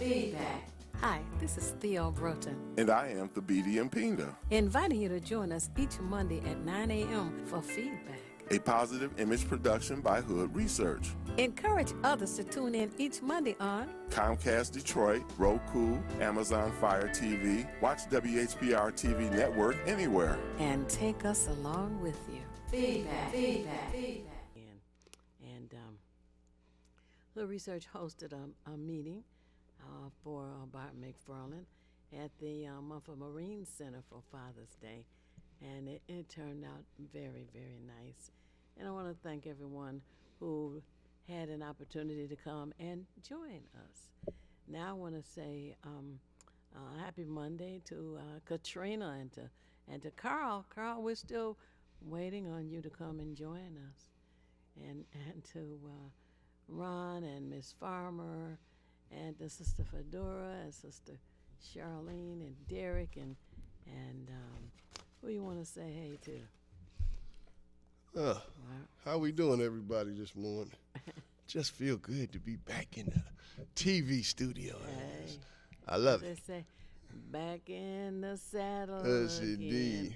Feedback. Hi, this is Theo Broughton, And I am Thabiti Mpinda, inviting you to join us each Monday at 9 a.m. for Feedback. a positive image production by Hood Research. Encourage others to tune in each Monday on Comcast Detroit, Roku, Amazon Fire TV, watch WHPR TV Network anywhere. and take us along with you. Feedback. And Hood Research hosted a meeting for Bart McFarland at the Mumford Marine Center for Father's Day, and it turned out very, very nice. And I want to thank everyone who had an opportunity to come and join us. Now I want to say happy Monday to Katrina and to Carl. Carl, we're still waiting on you to come and join us, and to Ron and Miss Farmer, and to Sister Fedora and Sister Charlene and Derek and who you want to say hey to? How we doing, everybody, this morning? Just feel good to be back in the TV studio. Hey. I love They it. say back in the saddle. Yes, again. indeed.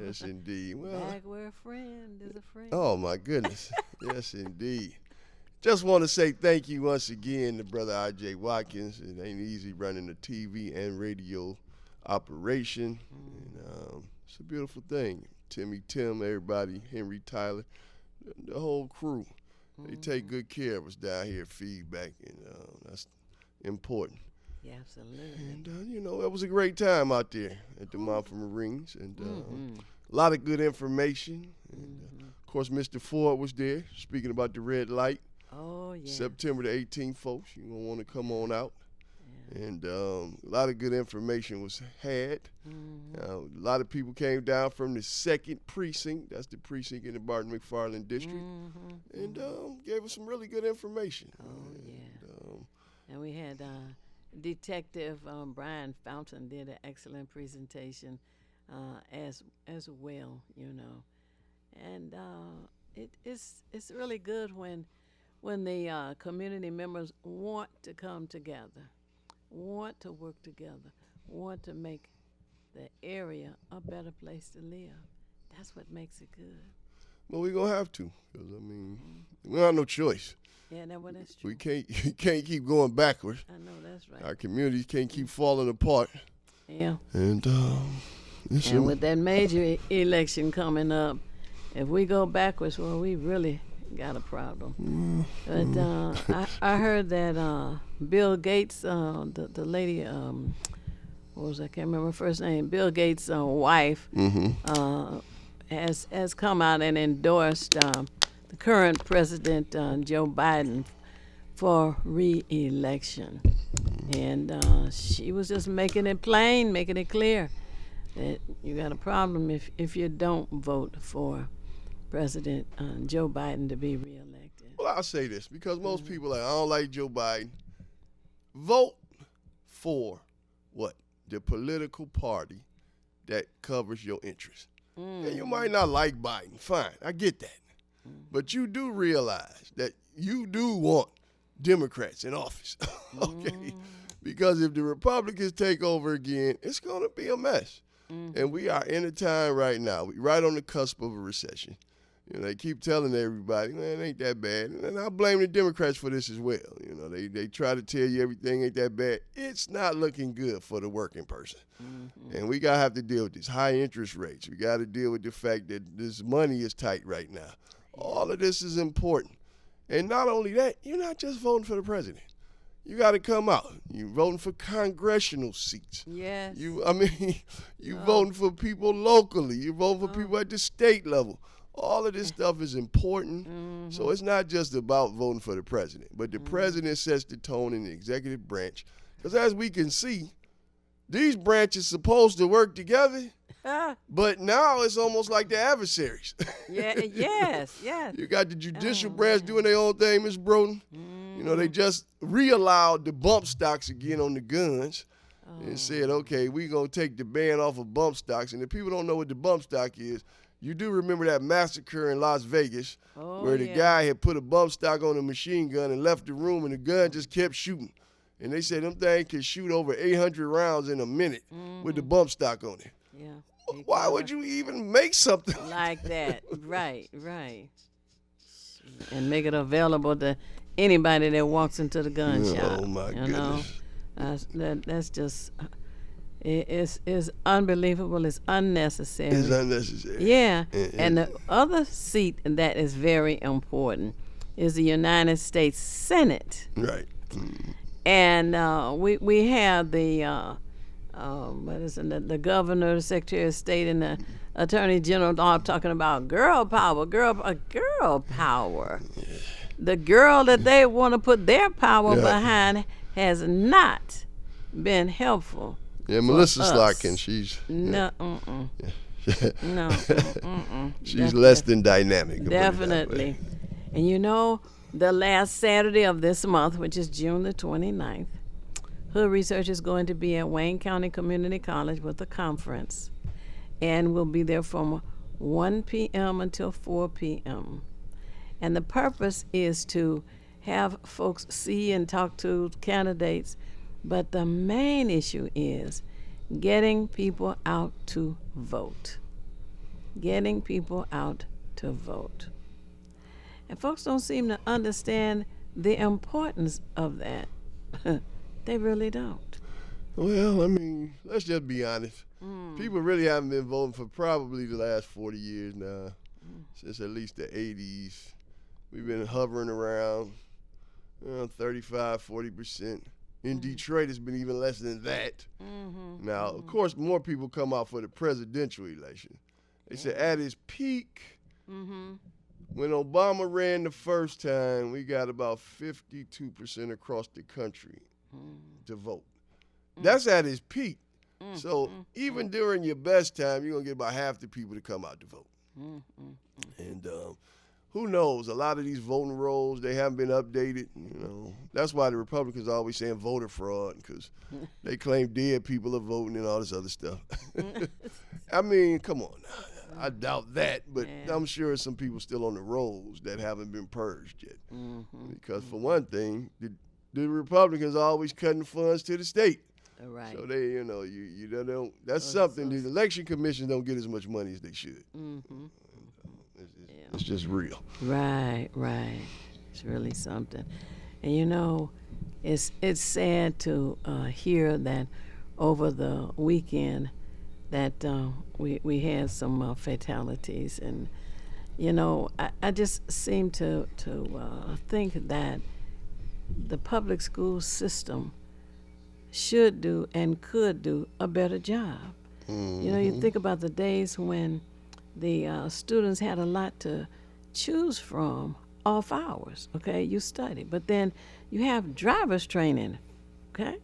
Yes, indeed. Well, Back where a friend is a friend. oh my goodness. Yes, indeed. Just want to say thank you once again to Brother R.J. Watkins. It ain't easy running a TV and radio operation. And, it's a beautiful thing. Timmy Tim, everybody, Henry Tyler, the whole crew. They take good care of us down here at Feedback, and that's important. Yeah, absolutely. And, it was a great time out there at the Mumford Marines, and a lot of good information. And, of course, Mr. Ford was there speaking about the red light. Oh, yeah. September the 18th, folks. You're going to want to come on out. And a lot of good information was had. A lot of people came down from the 2nd Precinct. That's the precinct in the Barton McFarland District. And gave us some really good information. Oh, yeah. And we had Detective Brian Fountain did an excellent presentation as well, And it's really good when the community members want to come together, want to work together, want to make the area a better place to live. That's what makes it good. Well, we're going to have to, because, we don't have no choice. Yeah, that's true. We can't keep going backwards. I know that's right. Our communities can't keep falling apart. Yeah. And And with that major election coming up, if we go backwards, well, we really got a problem. But I heard that Bill Gates, the lady, what was I can't remember her first name, Bill Gates' wife, has come out and endorsed the current president, Joe Biden, for re-election. And she was just making it plain, making it clear that you got a problem if you don't vote for President Joe Biden to be reelected. Well, I'll say this, because most people I don't like Joe Biden. Vote for what? The political party that covers your interests. And you might not like Biden. Fine, I get that. But you do realize that you do want Democrats in office. Okay? Because if the Republicans take over again, it's going to be a mess. And we are in a time right now. We're right on the cusp of a recession. They keep telling everybody, man, it ain't that bad. And I blame the Democrats for this as well. They try to tell you everything ain't that bad. It's not looking good for the working person. And we got to have to deal with these high interest rates. We got to deal with the fact that this money is tight right now. All of this is important. And not only that, you're not just voting for the president. You got to come out. You're voting for congressional seats. Yes. You voting for people locally. You're voting for people at the state level. All of this stuff is important. So it's not just about voting for the president, but the president sets the tone in the executive branch. Because as we can see, these branches supposed to work together, but now it's almost like the adversaries. Yes. You got the judicial branch doing their own thing, Ms. Broden. They just re-allowed the bump stocks again on the guns and said, okay, we're going to take the ban off of bump stocks. And if people don't know what the bump stock is, you do remember that massacre in Las Vegas where the guy had put a bump stock on a machine gun and left the room and the gun just kept shooting. And they said them things can shoot over 800 rounds in a minute with the bump stock on it. Yeah. Why would you even make something like that? Right. And make it available to anybody that walks into the gun shop. Oh my goodness! goodness. That's just it's unbelievable. It's unnecessary. It's unnecessary. Yeah. And the other seat that is very important is the United States Senate. Right. And we have the what is it, the governor, the secretary of state, and the attorney general all talking about girl power. The girl that they want to put their power behind has not been helpful. Yeah, Melissa us. Slotkin, she's No, no, she's less than dynamic. Definitely. And you know, the last Saturday of this month, which is June the 29th, Hood Research is going to be at Wayne County Community College with a conference, and we'll be there from 1 p.m. until 4 p.m. And the purpose is to have folks see and talk to candidates, but the main issue is getting people out to vote. Getting people out to vote. And folks don't seem to understand the importance of that. They really don't. Well, I mean, let's just be honest. People really haven't been voting for probably the last 40 years now, since at least the 80s. We've been hovering around 35, 40%. In Detroit, it's been even less than that. Now, of course, more people come out for the presidential election. They said at its peak, when Obama ran the first time, we got about 52% across the country to vote. That's at its peak. So even during your best time, you're going to get about half the people to come out to vote. And who knows? A lot of these voting rolls, they haven't been updated. You know, that's why the Republicans are always saying voter fraud, because they claim dead people are voting and all this other stuff. I mean, come on. I doubt that, but I'm sure some people still on the rolls that haven't been purged yet. Because for one thing, the Republicans are always cutting funds to the state. Right. So they, you know, you don't. That's something. The election commission don't get as much money as they should. It's just real. Right. It's really something. And you know, it's sad to hear that over the weekend that we had some fatalities, and you know, I just seem to think that the public school system should do and could do a better job. You know, you think about the days when the students had a lot to choose from off hours, okay? You study, but then you have driver's training, okay?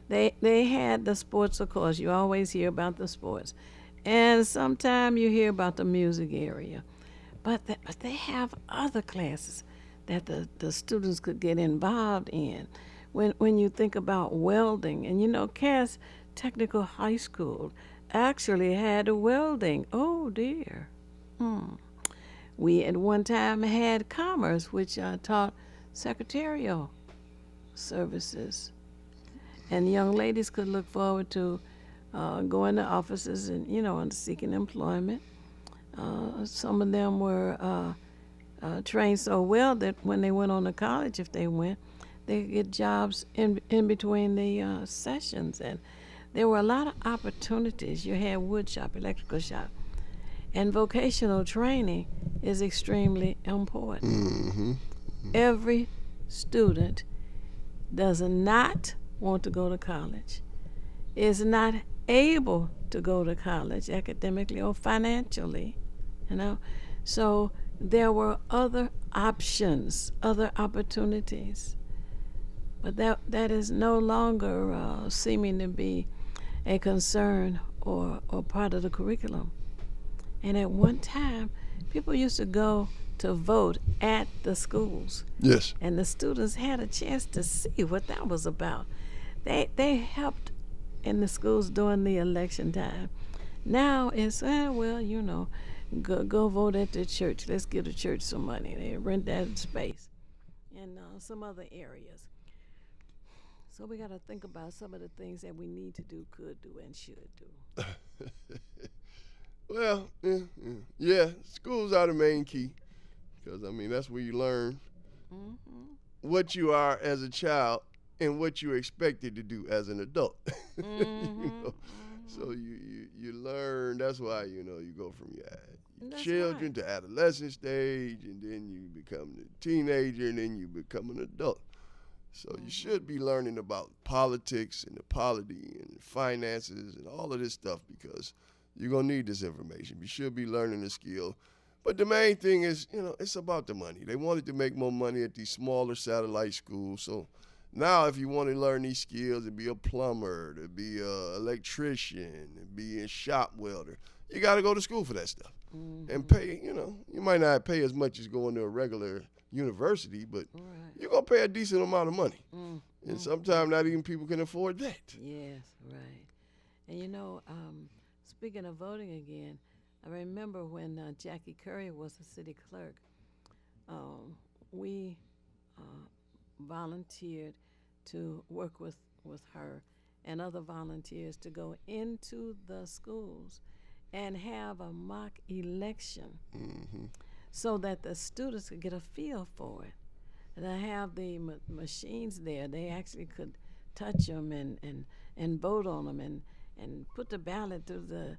They had the sports, of course. You always hear about the sports. And sometimes you hear about the music area. But they have other classes that the students could get involved in. When you think about welding, and you know, Cass Technical High School actually had a welding. Oh dear. We at one time had commerce, which taught secretarial services. And young ladies could look forward to going to offices and, you know, and seeking employment. Some of them were trained so well that when they went on to college, if they went, they could get jobs in between the sessions. And there were a lot of opportunities. You had wood shop, electrical shop. And vocational training is extremely important. Every student does not want to go to college, is not able to go to college academically or financially, you know. So there were other options, other opportunities. But that is no longer seeming to be a concern or part of the curriculum. And at one time, people used to go to vote at the schools. Yes. And the students had a chance to see what that was about. They helped in the schools during the election time. Now it's, well, you know, go vote at the church. Let's give the church some money. They rent that space and some other areas. So we got to think about some of the things that we need to do, could do, and should do. Well, yeah, schools are the main key because, I mean, that's where you learn what you are as a child and what you're expected to do as an adult. You know? So you learn. That's why, you know, you go from your That's children right. to adolescent stage, and then you become a teenager, and then you become an adult. So you should be learning about politics and the polity and the finances and all of this stuff because you're going to need this information. You should be learning the skill. But the main thing is, you know, it's about the money. They wanted to make more money at these smaller satellite schools. So now if you want to learn these skills and be a plumber, to be an electrician, and be a shop welder, you got to go to school for that stuff. And pay, you know, you might not pay as much as going to a regular university, but you're going to pay a decent amount of money. And sometimes not even people can afford that. Yes, right. And you know, speaking of voting again, I remember when Jackie Curry was the city clerk, we volunteered to work with her and other volunteers to go into the schools and have a mock election so that the students could get a feel for it. And I have the machines there. They actually could touch them and vote on them and put the ballot through the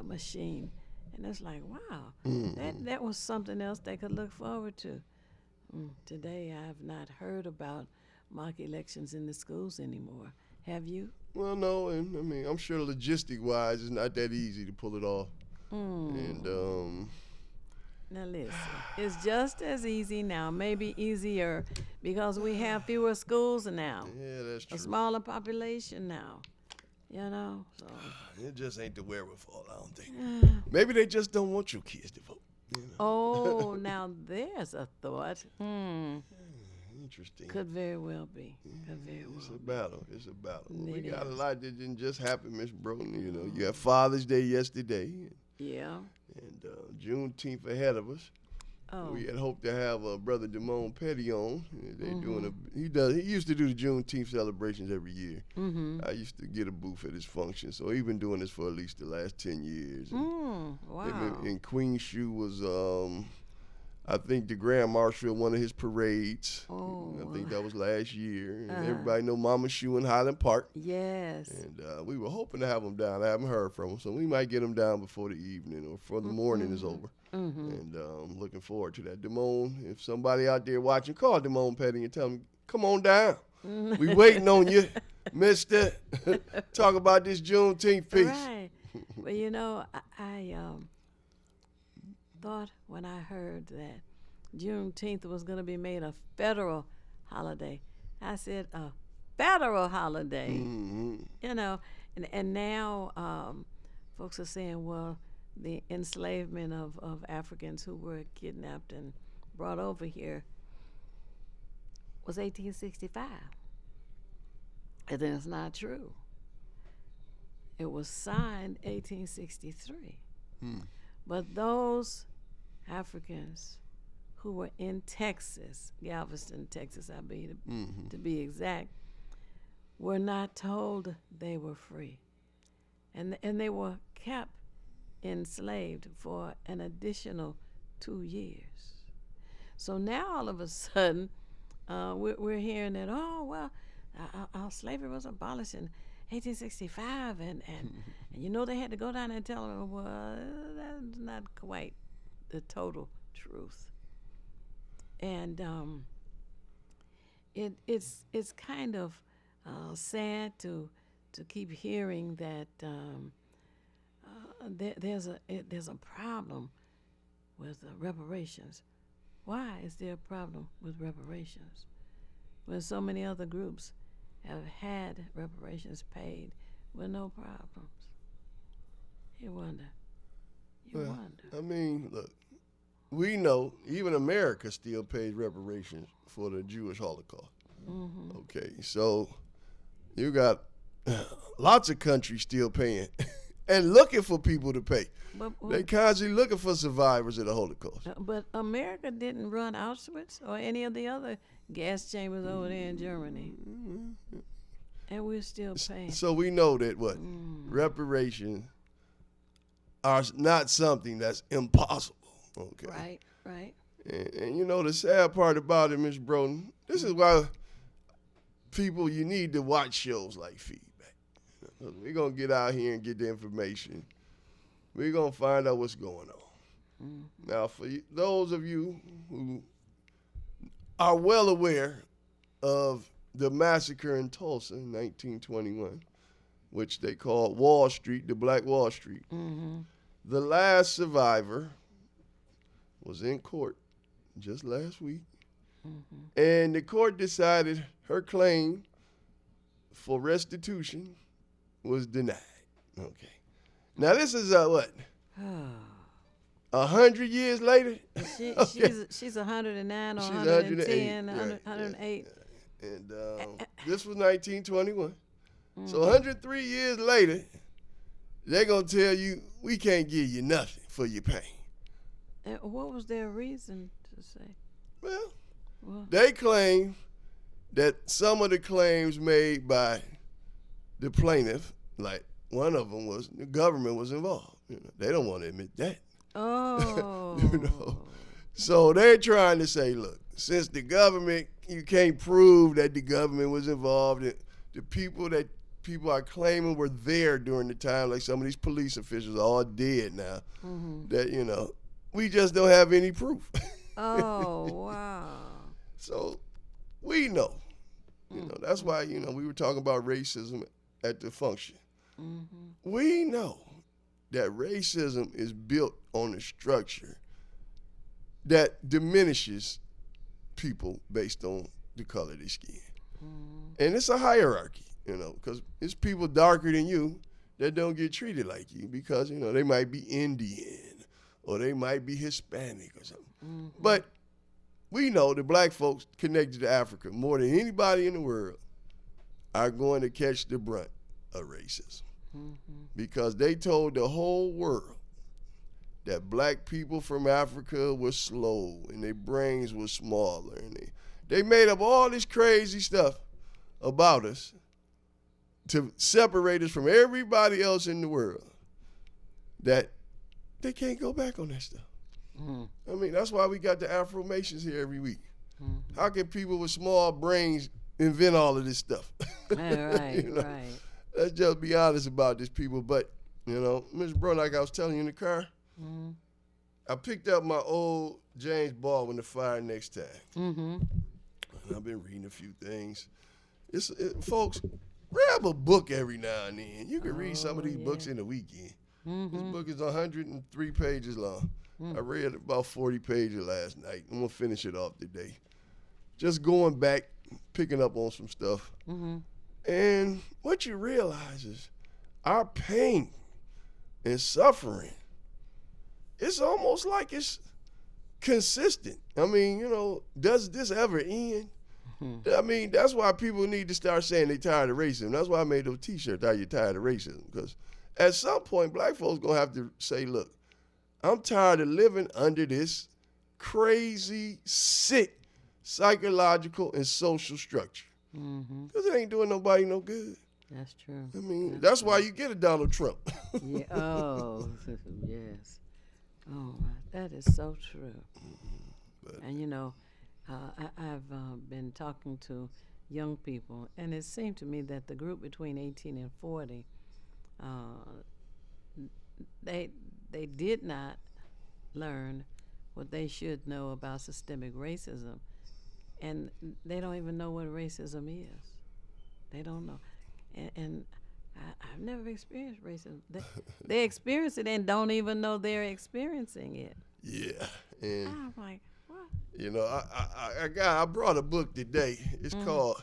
machine. And it's like, wow, that was something else they could look forward to. Today I have not heard about mock elections in the schools anymore. Have you? Well, no, and I mean, I'm sure logistic-wise, it's not that easy to pull it off. And Now listen, it's just as easy now, maybe easier, because we have fewer schools now, yeah, that's true. a smaller population now, you know. So It just ain't the wherewithal, I don't think. Maybe they just don't want your kids to vote. You know? oh, now there's a thought. Interesting. Could very well be. Could very It's well. a battle. It's a battle. We It got a is. lot that didn't just happen, Miss Broughton. You know, you had Father's Day yesterday, Yeah. and Juneteenth ahead of us. Oh. We had hoped to have Brother Damone Petty on. They doing he used to do the Juneteenth celebrations every year. I used to get a booth at his function, so he's been doing this for at least the last 10 years. Wow. And Queen Shoe was, I think, the Grand Marshal of one of his parades. Oh. I think that was last year. And everybody know Mama Shoe in Highland Park. Yes. And we were hoping to have him down. I haven't heard from him, so we might get him down before the evening or before the morning is over. And looking forward to that. Damone, if somebody out there watching, call Damone Petty and tell him, come on down. We waiting on you, mister. Talk about this Juneteenth piece. Right. Well, you know, I thought when I heard that Juneteenth was going to be made a federal holiday, I said a federal holiday. You know, and now folks are saying, well, the enslavement of Africans who were kidnapped and brought over here was 1865. And then it's not true. It was signed 1863. But those Africans who were in Texas, Galveston, Texas, I believe, to be exact, were not told they were free. And they were kept enslaved for an additional 2 years. So now all of a sudden, we're hearing that, oh, well, our slavery was abolished in 1865, and you know they had to go down there and tell them, well, that's not quite the total truth. And it's kind of sad to keep hearing that there's a problem with reparations. Why is there a problem with reparations when so many other groups have had reparations paid with no problems? You wonder. I mean, look, we know even America still pays reparations for the Jewish Holocaust. Okay, so you got lots of countries still paying and looking for people to pay. They constantly looking for survivors of the Holocaust. But America didn't run Auschwitz or any of the other gas chambers over there in Germany. And we're still paying. So we know that reparations are not something that's impossible. Okay. Right, right. And you know the sad part about it, Ms. Broden, this is why you need to watch shows like Feedback. We're going to get out here and get the information. We're going to find out what's going on. Mm-hmm. Now, for those of you who are well aware of the massacre in Tulsa in 1921, which they called Wall Street, the Black Wall Street, the last survivor was in court just last week. And the court decided her claim for restitution was denied. Okay. Now this is what? 100 years later? She's 109 or She's 110, 108. And this was 1921. So 103 years later, they're going to tell you, we can't give you nothing for your pain. And what was their reason to say? Well, they claim that some of the claims made by the plaintiff, like one of them was the government was involved. They don't want to admit that. Oh. So they're trying to say, look, since the government, you can't prove that the government was involved, the people are claiming were there during the time, like some of these police officials are all dead now, that, we just don't have any proof. Oh, wow. So we know. That's why, we were talking about racism at the function. We know that racism is built on a structure that diminishes people based on the color of their skin. And it's a hierarchy, because it's people darker than you that don't get treated like you because, they might be Indian or they might be Hispanic or something. But we know the black folks connected to Africa more than anybody in the world are going to catch the brunt of racism. Because they told the whole world that black people from Africa were slow and their brains were smaller. And they made up all this crazy stuff about us to separate us from everybody else in the world, that they can't go back on that stuff. I mean, that's why we got the Afromations here every week. How can people with small brains invent all of this stuff? Right. Let's just be honest about this, people. But, Ms. Bro, like I was telling you in the car, I picked up my old James Baldwin, The Fire Next Time. And I've been reading a few things. Folks, grab a book every now and then. You can read some of these books in a weekend. This book is 103 pages long. I read about 40 pages last night. I'm going to finish it off today. Just going back, picking up on some stuff. And what you realize is our pain and suffering, it's almost like it's consistent. I mean, does this ever end? I mean, that's why people need to start saying they're tired of racism. That's why I made those T-shirts, Are You Tired of Racism? Because at some point, black folks going to have to say, look, I'm tired of living under this crazy, sick psychological and social structure. Because it ain't doing nobody no good. That's true. I mean, that's why you get a Donald Trump. Yeah. Oh, yes. Oh, that is so true. And, I've been talking to young people, and it seemed to me that the group between 18 and 40, they did not learn what they should know about systemic racism, and they don't even know what racism is. They don't know, and I've never experienced racism. They experience it and don't even know they're experiencing it. Yeah, and I'm like, what? I brought a book today. It's called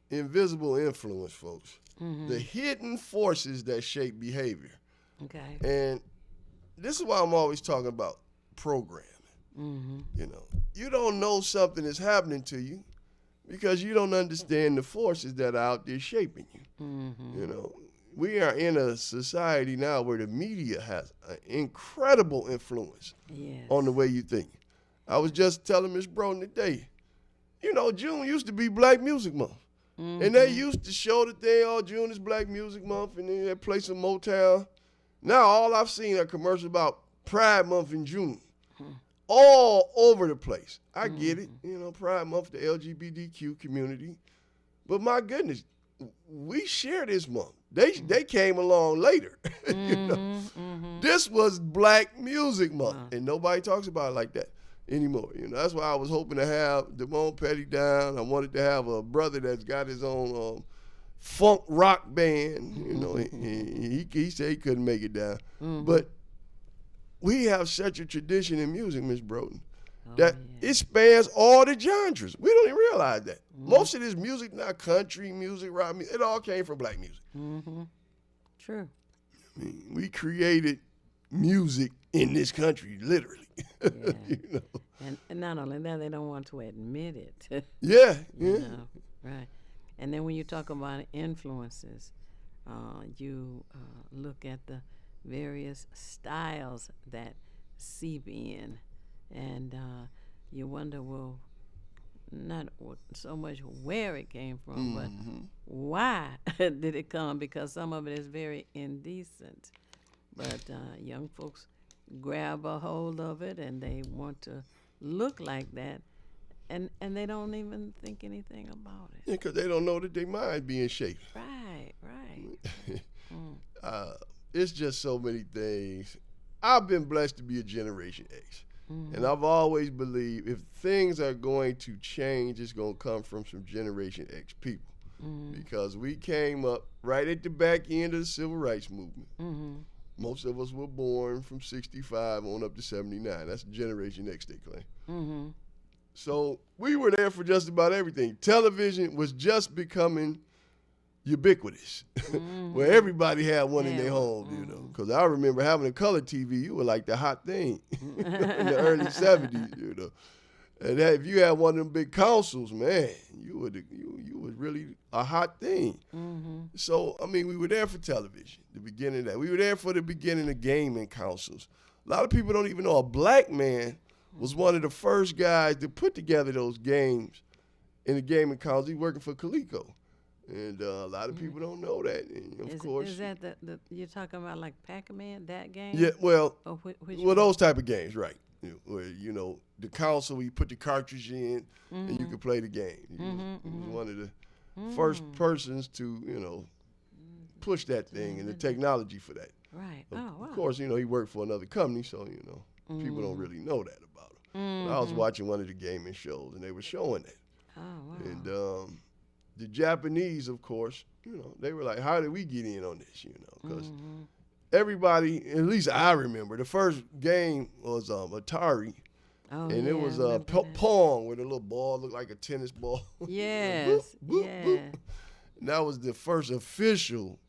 Invisible Influence, folks. The hidden forces that shape behavior. Okay. And this is why I'm always talking about programming. You don't know something is happening to you because you don't understand the forces that are out there shaping you. We are in a society now where the media has an incredible influence on the way you think. I was just telling Ms. Broden today, June used to be Black Music Month. And they used to show the thing all June is Black Music Month, and then they play some Motown. Now all I've seen are commercials about Pride Month in June. All over the place. I get it, Pride Month, the LGBTQ community. But my goodness, we share this month. They came along later. This was Black Music Month, and nobody talks about it like that anymore. That's why I was hoping to have Damone Petty down. I wanted to have a brother that's got his own funk rock band. He said he couldn't make it down, but we have such a tradition in music, Miss Broughton, that it spans all the genres. We don't even realize that. Most of this music now, country music, rock music, it all came from Black music. True. I mean, we created music in this country, literally. Yeah. And not only that, they don't want to admit it. Yeah. Right. And then when you talk about influences, you look at the various styles that seep in, and you wonder, well, not so much where it came from, but why did it come? Because some of it is very indecent. But young folks grab a hold of it, and they want to look like that, and they don't even think anything about it. Yeah, because they don't know that their mind being shaped. Right. It's just so many things. I've been blessed to be a Generation X. And I've always believed if things are going to change, it's going to come from some Generation X people. Because we came up right at the back end of the Civil Rights Movement. Most of us were born from 65 on up to 79. That's Generation X, they claim. So we were there for just about everything. Television was just becoming ubiquitous, where everybody had one in their home, Because I remember having a color TV, you were like the hot thing in the early 70s, And that, if you had one of them big consoles, man, you was really a hot thing. So, I mean, we were there for television, the beginning of that. We were there for the beginning of gaming consoles. A lot of people don't even know a black man was one of the first guys to put together those games in the gaming console. He working for Coleco. And a lot of people don't know that. And of course, is that the you're talking about, like Pac-Man, that game? Yeah, well, which those type of games, right? Where the console, you put the cartridge in, and you could play the game. He was one of the first persons to push that thing and the technology for that. Right. Of course, he worked for another company, so people don't really know that about him. But I was watching one of the gaming shows, and they were showing that. Oh wow. And the Japanese, of course, they were like, how did we get in on this, Because everybody, at least I remember, the first game was Atari. And it was Pong, where the little ball looked like a tennis ball. Yes, boop, boop, boop. And that was the first official,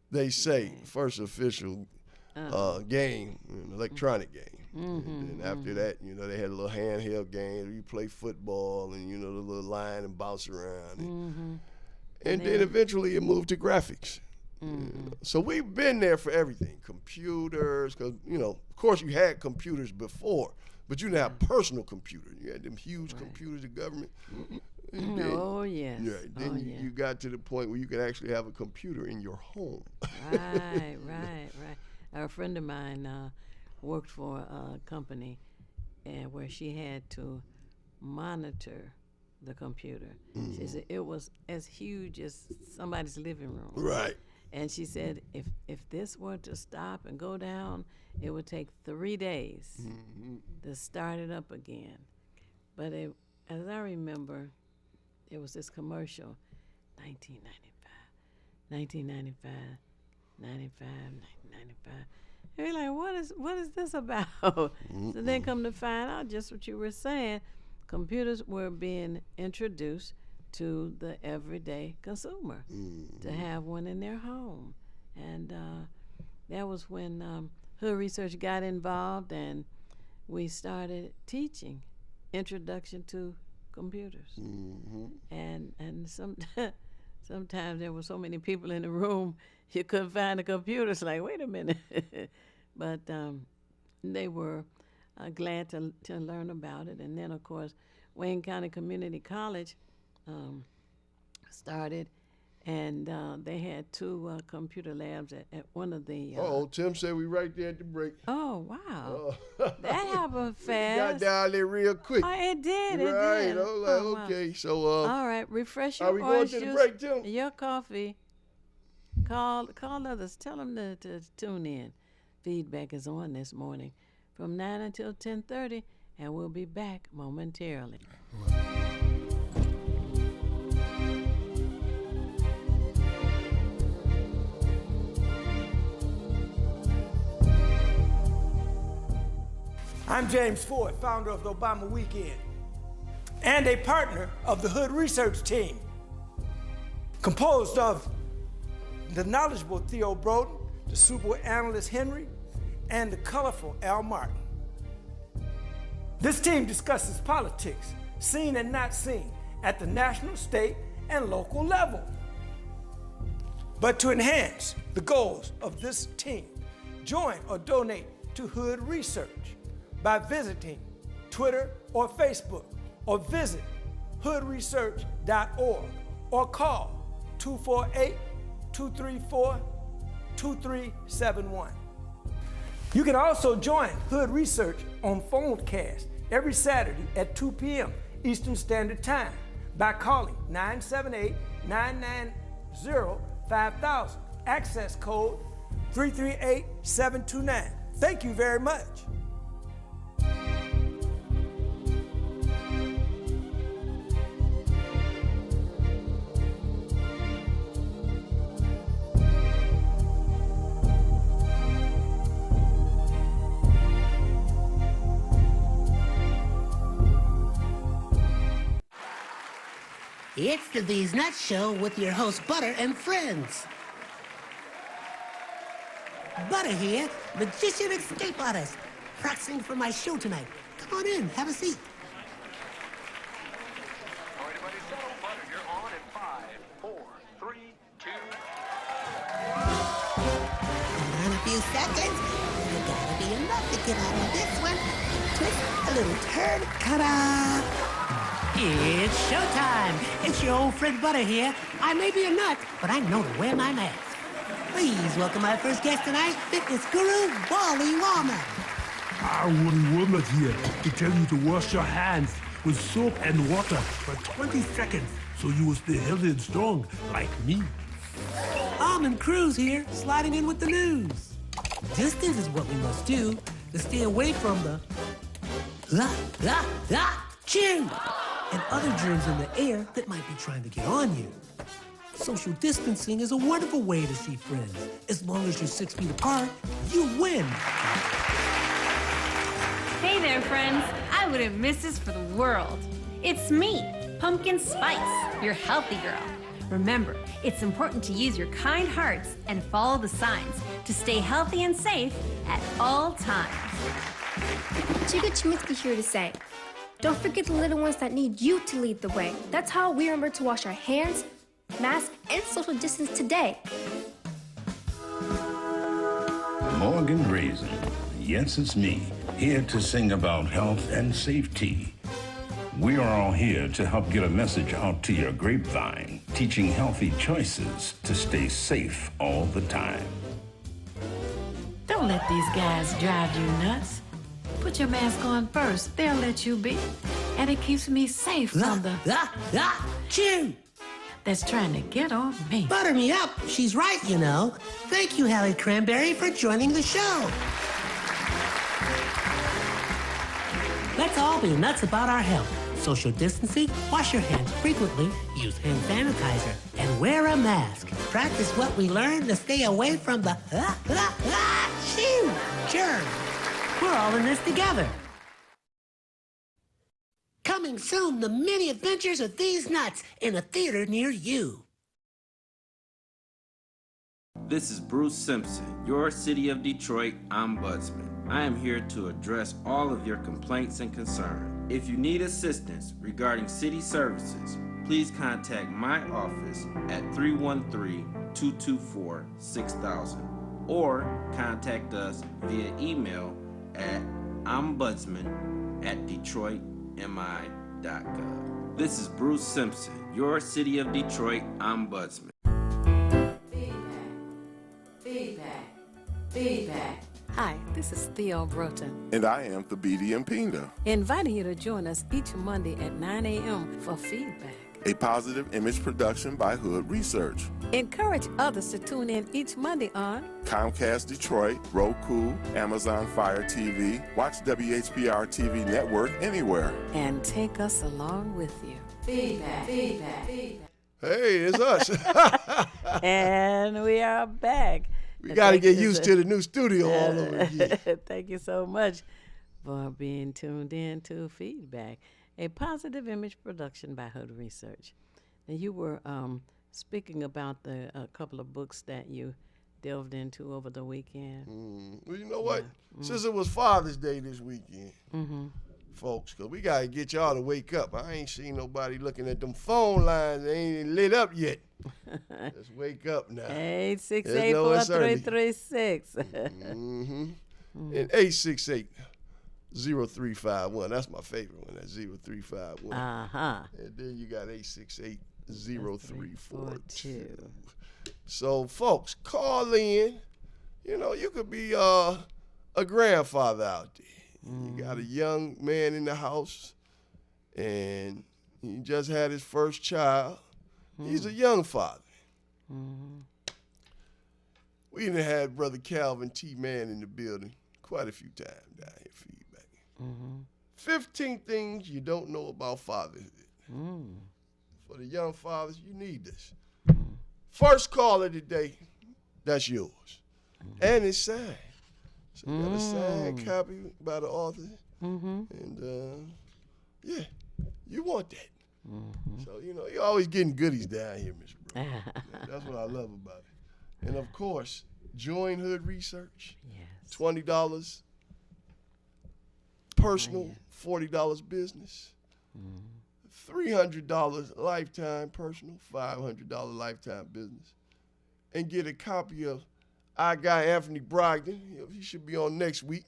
they say, game, electronic game. And after that, they had a little handheld game where you play football and, the little line and bounce around. And then eventually it moved to graphics. So we've been there for everything. Computers, because, of course you had computers before, but you didn't have personal computers. You had them huge computers, the government. Oh, yes. Right. Then you got to the point where you could actually have a computer in your home. Right. A friend of mine worked for a company where she had to monitor the computer. She said it was as huge as somebody's living room. Right. And she said if this were to stop and go down, it would take 3 days to start it up again. But as I remember, it was this commercial, 1995. And we're like, what is this about? So then come to find out just what you were saying, computers were being introduced to the everyday consumer to have one in their home. And that was when Hood Research got involved, and we started teaching introduction to computers. And sometimes there were so many people in the room, you couldn't find the computers. Like, wait a minute. But they were glad to learn about it. And then, of course, Wayne County Community College started, and they had 2 computer labs at one of the. Oh, Tim said we right there at the break. Oh, wow. Oh. That happened Got fast. down there real quick. Oh, it did. It Right. did. I was like, Oh, wow. okay. So, All right, refresh your are we going orange to the juice, break, Tim? your coffee. Call others. Tell them to tune in. Feedback is on this morning from 9 until 10:30, and we'll be back momentarily. I'm James Ford, founder of the Obama Weekend, and a partner of the Hood Research Team, composed of the knowledgeable Theo Broden, the super analyst Henry, and the colorful Al Martin. This team discusses politics, seen and not seen, at the national, state, and local level. But to enhance the goals of this team, join or donate to Hood Research by visiting Twitter or Facebook, or visit hoodresearch.org, or call 248-234-2371. You can also join Hood Research on Phonecast every Saturday at 2 p.m. Eastern Standard Time by calling 978-990-5000, access code 338729. Thank you very much. It's the These Nuts Show with your host, Butter and friends. Butter here, magician escape artist, practicing for my show tonight. Come on in, have a seat. Everybody settle. Butter, you're on in 5, 4, 3, 2. In a few seconds, you gotta be enough to get out of this one. Twist, a little turn, ta-da! It's showtime. It's your old friend Butter here. I may be a nut, but I know to wear my mask. Please welcome my first guest tonight, fitness guru, Wally Wallman. Wally Woodland here to tell you to wash your hands with soap and water for 20 seconds so you will stay healthy and strong like me. Almond Cruz here, sliding in with the news. Distance is what we must do to stay away from the chew and other germs in the air that might be trying to get on you. Social distancing is a wonderful way to see friends. As long as you're 6 feet apart, you win. Hey there, friends. I wouldn't miss this for the world. It's me, Pumpkin Spice, your healthy girl. Remember, it's important to use your kind hearts and follow the signs to stay healthy and safe at all times. Chica Chiminsky here to say, don't forget the little ones that need you to lead the way. That's how we remember to wash our hands, mask, and social distance today. Morgan Raisin. Yes, it's me, here to sing about health and safety. We are all here to help get a message out to your grapevine, teaching healthy choices to stay safe all the time. Don't let these guys drive you nuts. Put your mask on first. They'll let you be. And it keeps me safe from the chew that's trying to get on me. Butter me up. She's right, you know. Thank you, Hallie Cranberry, for joining the show. Let's all be nuts about our health. Social distancing, wash your hands frequently, use hand sanitizer, and wear a mask. Practice what we learned to stay away from the chew germs. We're all in this together. Coming soon, the many adventures of these nuts in a theater near you. This is Bruce Simpson, your City of Detroit ombudsman. I am here to address all of your complaints and concerns. If you need assistance regarding city services, please contact my office at 313-224-6000 or contact us via email at ombudsman@detroitmi.gov. This is Bruce Simpson, your City of Detroit Ombudsman. Feedback. Hi, this is Theo Broughton, And I am Thabiti Mpinga, inviting you to join us each Monday at 9 a.m. for feedback. a positive image production by Hood Research. Encourage others to tune in each Monday on Comcast Detroit, Roku, Amazon Fire TV, watch WHPR TV Network anywhere. and take us along with you. Feedback. Hey, it's us. And we are back. We got to get used to the new studio all over again. Thank you so much for being tuned in to Feedback, a positive image production by Hood Research. And you were speaking about a couple of books that you delved into over the weekend. Well, you know what? Since it was Father's Day this weekend, folks, because we got to get y'all to wake up. I ain't seen nobody looking at them phone lines. They ain't lit up yet. Let's wake up now. 868-4336. And 868-0351. That's my favorite one. That's 0351. And then you got 868-0342. So, folks, call in. You know, you could be a grandfather out there. You got a young man in the house, and he just had his first child. He's a young father. We done had Brother Calvin T. Mann in the building quite a few times down here feedback. 15 things you don't know about fatherhood. For the young fathers, you need this. First caller today, that's yours. And it's signed. So you got a signed copy by the author. And, yeah, you want that. So, you know, you're always getting goodies down here, Miss Brooke. That's what I love about it. And, of course, join Hood Research. Yes. $20 personal, $40 business. $300 lifetime personal, $500 lifetime business. And get a copy of our guy Anthony Brogdon. He should be on next week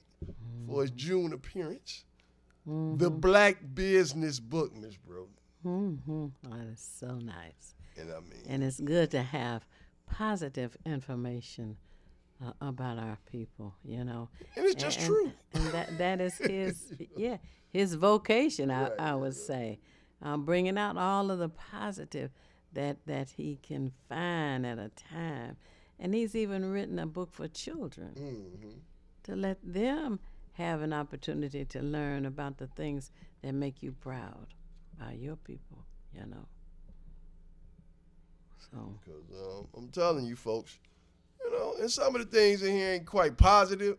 for his June appearance. The Black Business Book, Miss Brooke. Oh, that is so nice. And I mean, and it's good to have positive information about our people, you know. And it's just true. And that is his, his vocation, I would say. Bringing out all of the positive that he can find at a time. And he's even written a book for children to let them have an opportunity to learn about the things that make you proud about your people, you know. So, because I'm telling you, folks, you know, and some of the things in here ain't quite positive,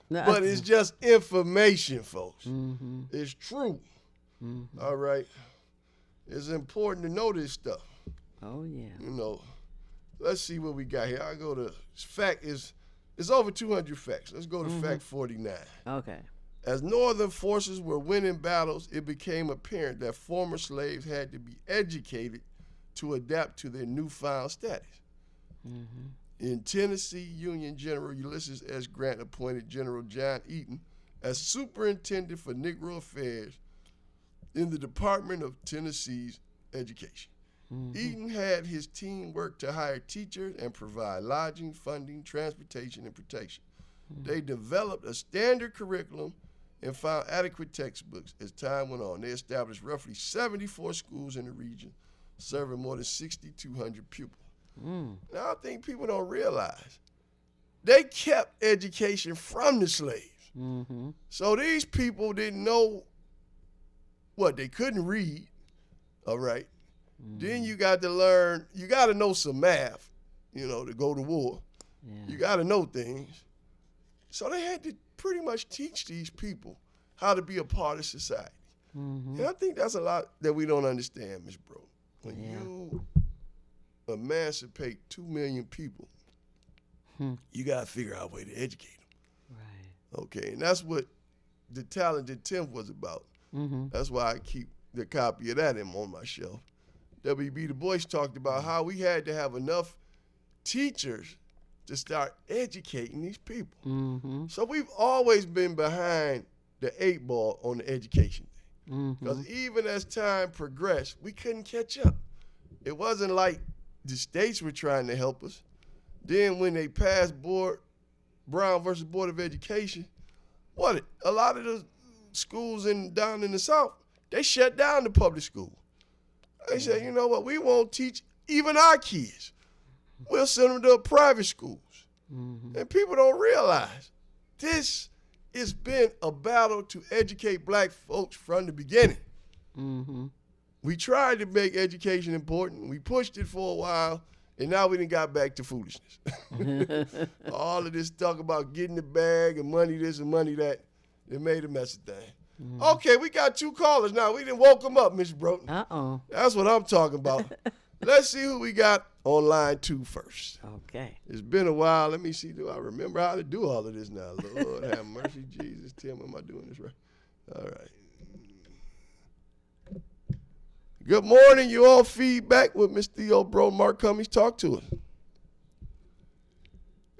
but it's just information, folks. It's true. All right. It's important to know this stuff. Oh, yeah. You know, let's see what we got here. I go to fact is, it's over 200 facts. Let's go to fact 49. Okay. As Northern forces were winning battles, it became apparent that former slaves had to be educated to adapt to their newfound status. In Tennessee, Union General Ulysses S. Grant appointed General John Eaton as superintendent for Negro Affairs in the Department of Tennessee's Education. Eaton had his team work to hire teachers and provide lodging, funding, transportation, and protection. They developed a standard curriculum and found adequate textbooks. As time went on, they established roughly 74 schools in the region, serving more than 6,200 pupils. Now, I think people don't realize they kept education from the slaves. So these people didn't know what, they couldn't read, all right? Then you got to learn, you got to know some math, you know, to go to war. You got to know things. So they had to pretty much teach these people how to be a part of society. And I think that's a lot that we don't understand, Ms. Bro. When you emancipate 2 million people, you got to figure out a way to educate them. Right. Okay, and that's what the Talented 10th was about. That's why I keep the copy of that on my shelf. W.B. Du Bois talked about how we had to have enough teachers to start educating these people. So we've always been behind the 8 ball on the education thing. Because even as time progressed, we couldn't catch up. It wasn't like the states were trying to help us. Then when they passed Brown versus Board of Education, a lot of the schools down in the South, they shut down the public school. They said, you know what, we won't teach even our kids. We'll send them to private schools. And people don't realize this has been a battle to educate black folks from the beginning. We tried to make education important. We pushed it for a while, and now we done got back to foolishness. All of this talk about getting the bag and money this and money that, it made a mess of things. Okay, we got 2 callers now. We done woke them up, Miss Broughton. That's what I'm talking about. Let's see who we got on line 2 first. Okay. It's been a while. Let me see. Do I remember how to do all of this now? Lord have mercy, Jesus. Tim, am I doing this right? All right. Good morning. You all feedback with Miss Theo Bro, Mark Cummings. Talk to us.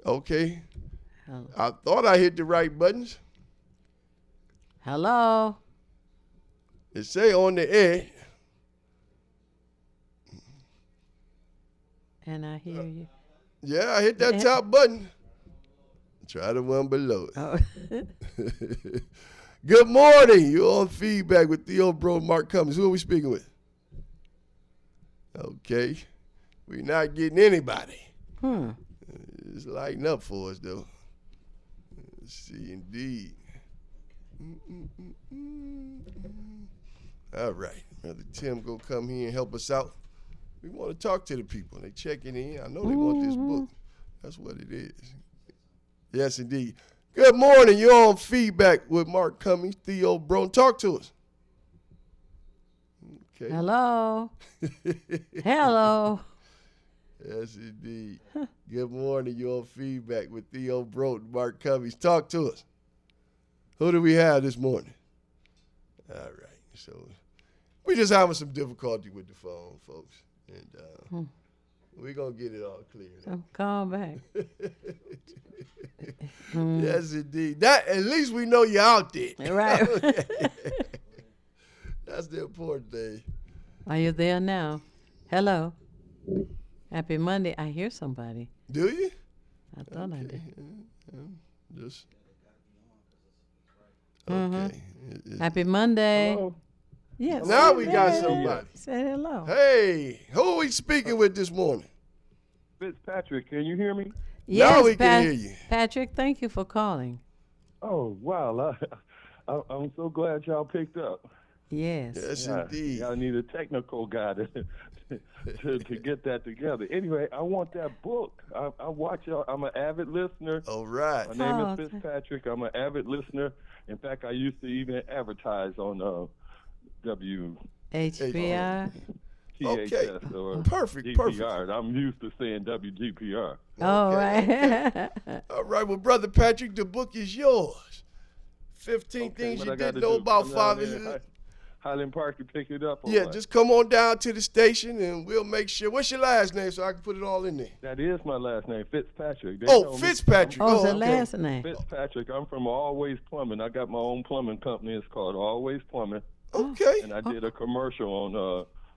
Okay. Hello. I thought I hit the right buttons. Hello. It say on the air. And I hear you. Yeah, I hit that top button. Try the one below it. Oh. Good morning. You're on feedback with Theo Bro, Mark Cummings. Who are we speaking with? Okay. We're not getting anybody. It's lighting up for us, though. Let's see, indeed. All right. Brother Tim go come here and help us out. We want to talk to the people. They checking in. I know they want this book. That's what it is. Yes, indeed. Good morning. You're on feedback with Mark Cummings, Theo Bro. Talk to us. Okay. Hello. Hello. Yes, indeed. Good morning. You're on feedback with Theo Bro, Mark Cummings. Talk to us. Who do we have this morning? All right. So we just having some difficulty with the phone, folks. And we're going to get it all cleared up. Call back. Yes, indeed. That at least we know you're out there. Right. Okay. That's the important thing. Are you there now? Hello. Happy Monday. I hear somebody. Do you? I thought I did. Just. Okay. Happy Monday. Hello. Yes. Now we got somebody. Say hello. Hey, who are we speaking with this morning? Fitzpatrick, can you hear me? Yes, now we can hear you. Patrick, thank you for calling. Oh, wow. I'm so glad y'all picked up. Yes. Yes, Yeah, indeed. I need a technical guy to get that together. Anyway, I want that book. I watch y'all. I'm an avid listener. All right. My name is Fitzpatrick. I'm an avid listener. In fact, I used to even advertise on HBR. THS or Perfect. GPR. I'm used to saying WGPR. All right. All right. Well, Brother Patrick, the book is yours. 15 things what you I gotta didn't know do? about Come down there, fatherhood. Highland Park to pick it up. or Yeah, what? just come on down to the station and we'll make sure. What's your last name so I can put it all in there? That is my last name, Fitzpatrick. They Oh, told me- Fitzpatrick. Oh, it's the okay. last name. Fitzpatrick. I'm from Always Plumbing. I got my own plumbing company. It's called Always Plumbing. Okay. And I did a commercial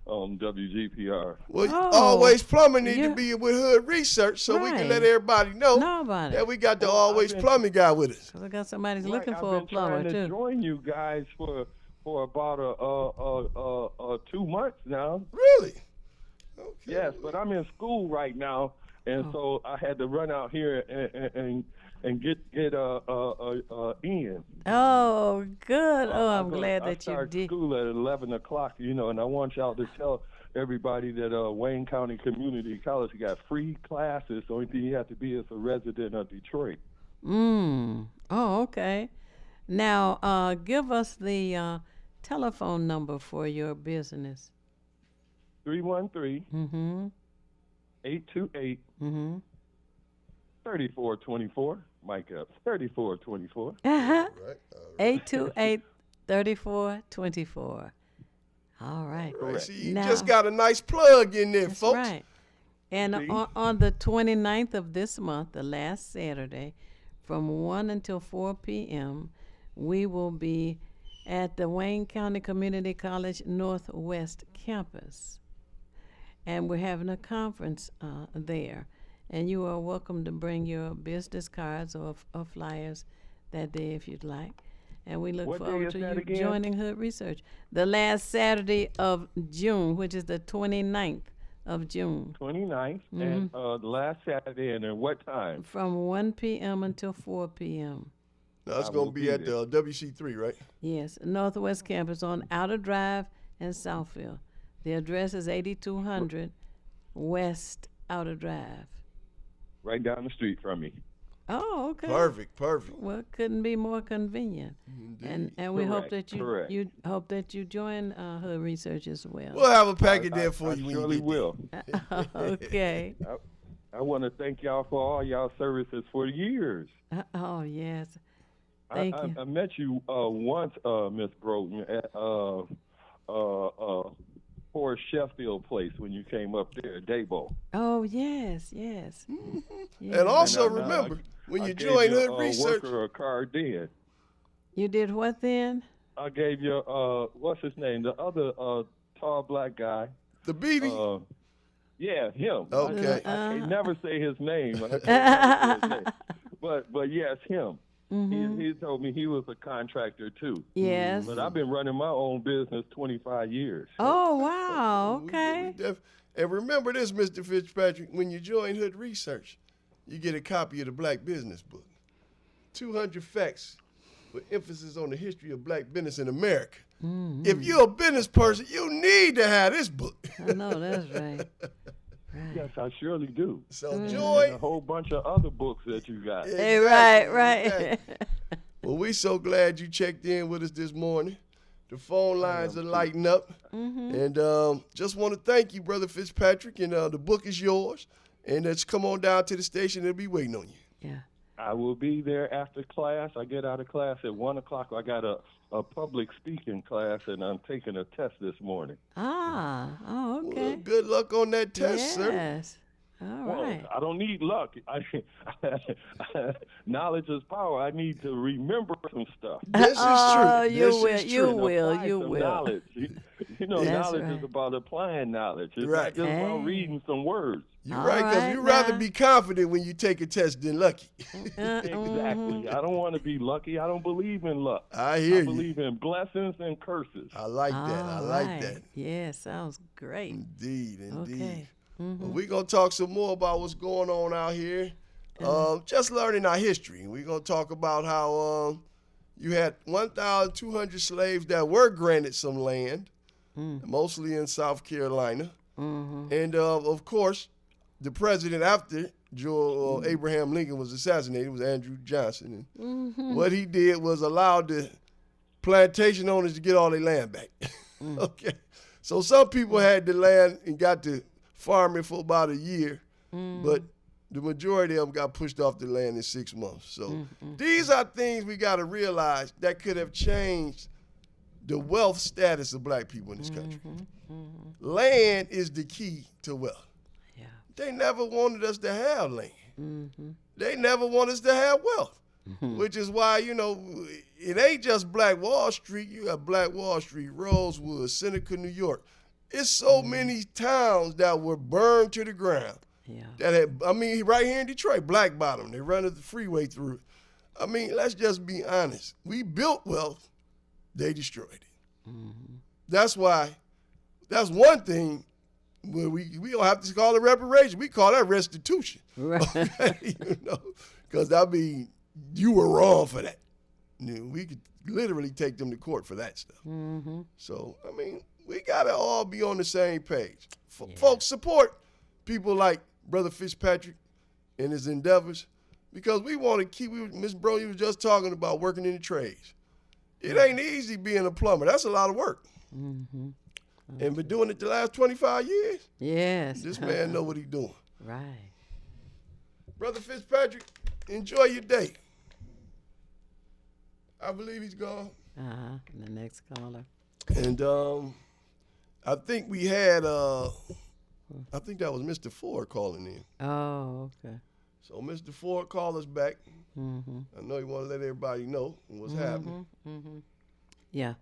on WGPR. Well, Oh, Always Plumbing need yeah. to be with Hood Research so we can Right. let everybody know about that it. we got the Well, Always I've been- Plumbing guy with us. Because I got somebody's Right, looking I've for a been plumber, trying to too. join you guys for about 2 months now. Really? Okay. Yes, but I'm in school right now, and so I had to run out here and get in. Oh, good. Oh, I'm I glad that you start did. school at 11 o'clock, and I want y'all to tell everybody that Wayne County Community College got free classes. The only thing you have to be is a resident of Detroit. Oh, okay. Now, give us the telephone number for your business. 313 828 3424. Mike Epps, 3424. 828-3424. All right. Right, see, you Now- just got a nice plug in there, That's folks. right. And See? on the 29th of this month, the last Saturday, from 1 until 4 p.m., we will be at the Wayne County Community College Northwest Campus. and we're having a conference there. And you are welcome to bring your business cards or flyers that day if you'd like. And we look What day forward is to that you again? joining Hood Research. The last Saturday of June, which is the 29th of June. 29th, and the last Saturday, and at what time? From 1 p.m. until 4 p.m. Now, it's I going will to be be at there. the WC3, right? Yes, Northwest Campus on Outer Drive and Southfield. The address is 8200 West Outer Drive. Right down the street from me. Oh, okay. Perfect. Well, couldn't be more convenient. And we hope Correct, that you hope that you join Hood Research as well. We'll have a packet there for I you when surely you get will. Okay. I want to thank y'all for all y'all services for years. Oh yes. Thank you. I met you once, Miss Broughton, at Forrest Sheffield place when you came up there at Dabo. Oh yes. Yes. And also And I remember, when I you gave join your, Hood Research, worker a card then. You did what then? I gave you what's his name? The other tall black guy. the Beatty. Yeah, him. Okay. I can never say his name. I can't never say his name. But yes, him. He told me he was a contractor too. Yes. But I've been running my own business 25 years. Oh wow. Okay. And remember this, Mr. Fitzpatrick, when you join Hood Research, you get a copy of the Black Business Book. 200 facts with emphasis on the history of black business in America. If you're a business person, you need to have this book. I know that's right. Yes, I surely do. So And join. a whole bunch of other books that you got. Hey, Exactly, right. exactly. Well, we so glad you checked in with us this morning. The phone lines are lighting up. And just want to thank you, Brother Fitzpatrick. And the book is yours. And let's come on down to the station. It'll be waiting on you. Yeah. I will be there after class. I get out of class at 1 o'clock. I got a public speaking class, and I'm taking a test this morning. Oh, okay. Well, good luck on that test, sir. Yes. All Well, right. I don't need luck. Knowledge is power. I need to remember some stuff. This is true. Oh, This you is will. You true. will. Apply You some will. Knowledge. You know, That's knowledge right. is about applying knowledge. It's Right. not just about Hey. reading some words. You're All right, because right you'd rather now. be confident when you take a test than lucky. Exactly. I don't want to be lucky. I don't believe in luck. I hear I you. believe in blessings and curses. I like that. I All like right. that. Yeah, sounds great. Indeed, indeed. Okay. Well, we're going to talk some more about what's going on out here. Just learning our history. We're going to talk about how you had 1,200 slaves that were granted some land, mostly in South Carolina. And, of course, the president after Abraham Lincoln was assassinated was Andrew Johnson. And what he did was allow the plantation owners to get all their land back. Okay. So some people had the land and got to farming for about a year, but the majority of them got pushed off the land in 6 months. So these are things we got to realize that could have changed the wealth status of black people in this country. Land is the key to wealth. Yeah. They never wanted us to have land. They never want us to have wealth, which is why, you know, it ain't just Black Wall Street. You got Black Wall Street, Rosewood, Seneca, New York. It's so many towns that were burned to the ground. Yeah. That had, I mean, right here in Detroit, Black Bottom, they run the freeway through it. I mean, let's just be honest. We built wealth, they destroyed it. That's why, that's one thing where we don't have to call it reparation. We call that restitution. Right. Okay? You know, because I mean, you were wrong for that. You know, we could literally take them to court for that stuff. So, I mean, we got to all be on the same page. Folks, support people like Brother Fitzpatrick and his endeavors, because we want to keep, Ms. Brody was just talking about working in the trades. It ain't easy being a plumber. That's a lot of work. And been doing it the last 25 years. Yes. This man know what he's doing. Right. Brother Fitzpatrick, enjoy your day. I believe he's gone. The next caller. And I think we had, I think that was Mr. Ford calling in. Oh, okay. So Mr. Ford, call us back. I know you want to let everybody know what's happening. Yeah.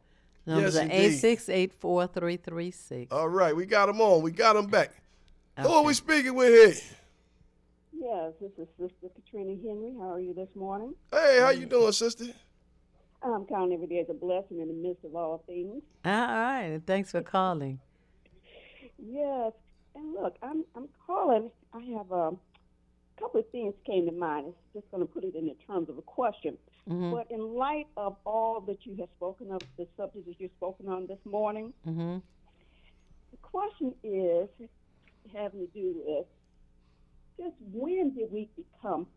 Numbers Yes, are indeed. 868-4336. All right, we got him on. We got him back. Who are we speaking with here? Yes, this is Sister Katrina Henry. How are you this morning? Hey, how you doing, sister? I'm counting every day as a blessing in the midst of all things. All right, and thanks for calling. Yes, and look, I'm calling. I have a couple of things came to mind. It's just going to put it in the terms of a question. Mm-hmm. But in light of all that you have spoken of, the subject that you've spoken on this morning, Mm-hmm. the question is having to do with just when did we become,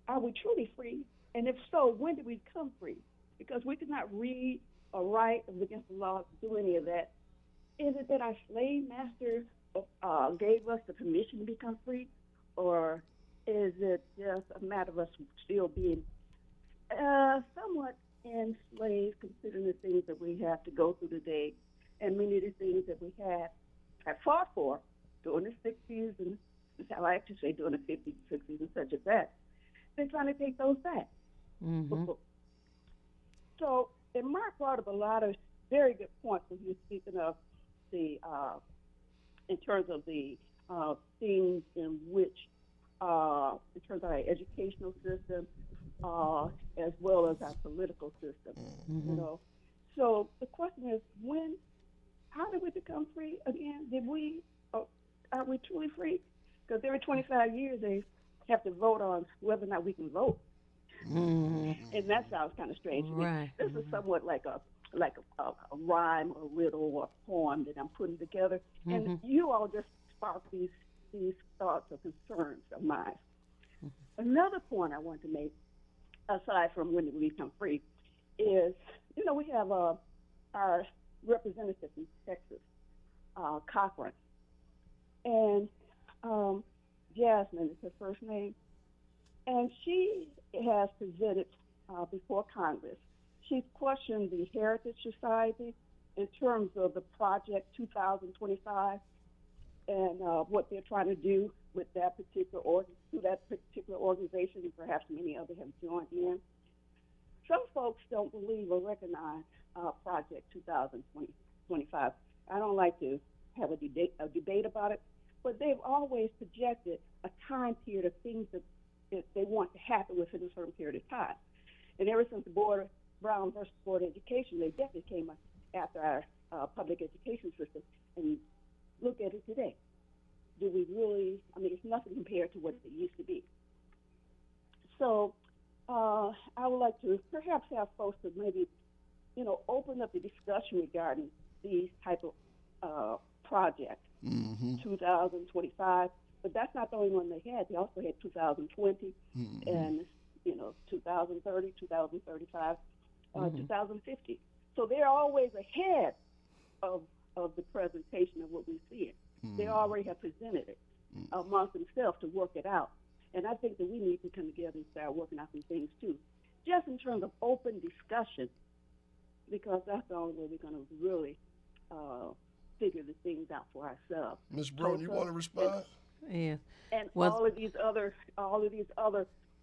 are we truly free? And if so, when did we become free? Because we could not read or write or against the law to do any of that. Is it that our slave master gave us the permission to become free? Or is it just a matter of us still being somewhat enslaved, considering the things that we have to go through today and many of the things that we had fought for during the 60s and I actually say during the 50s, 60s, and such as that. They're trying to take those back. Mm-hmm. So, and Mark brought up a lot of very good points when he was speaking of the, in terms of the things in which, in terms of our educational system, as well as our political system, Mm-hmm. you know. So the question is, how did we become free again? Are we truly free? Because every 25 years they have to vote on whether or not we can vote. Mm-hmm. And that sounds kind of strange to me. Right. This is somewhat like a rhyme or riddle or poem that I'm putting together. Mm-hmm. And you all just spark these thoughts or concerns of mine. Mm-hmm. Another point I want to make, aside from when we become free, is, you know, we have our representative in Texas, Cochran. And Jasmine is her first name. And she has presented before Congress. She's questioned the Heritage Society in terms of the Project 2025 and what they're trying to do with that particular organization, and perhaps many others have joined in. Some folks don't believe or recognize Project 2025. I don't like to have a debate about it, but they've always projected a time period of things that they want to happen within a certain period of time. And ever since the Brown versus Board of Education, they definitely came after our public education system. And look at it today. Do we really, I mean, it's nothing compared to what it used to be. So I would like to perhaps have folks to maybe, you know, open up the discussion regarding these type of projects. Mm-hmm. 2025, but that's not the only one they had. They also had 2020 and, you know, 2030, 2035, 2050. So they're always ahead of the presentation of what we see. They already have presented it amongst themselves to work it out. And I think that we need to come together and start working out some things too, just in terms of open discussion, because that's the only way we're going to really figure the things out for ourselves. Ms. Brown, you want to respond? Yeah. And all of these other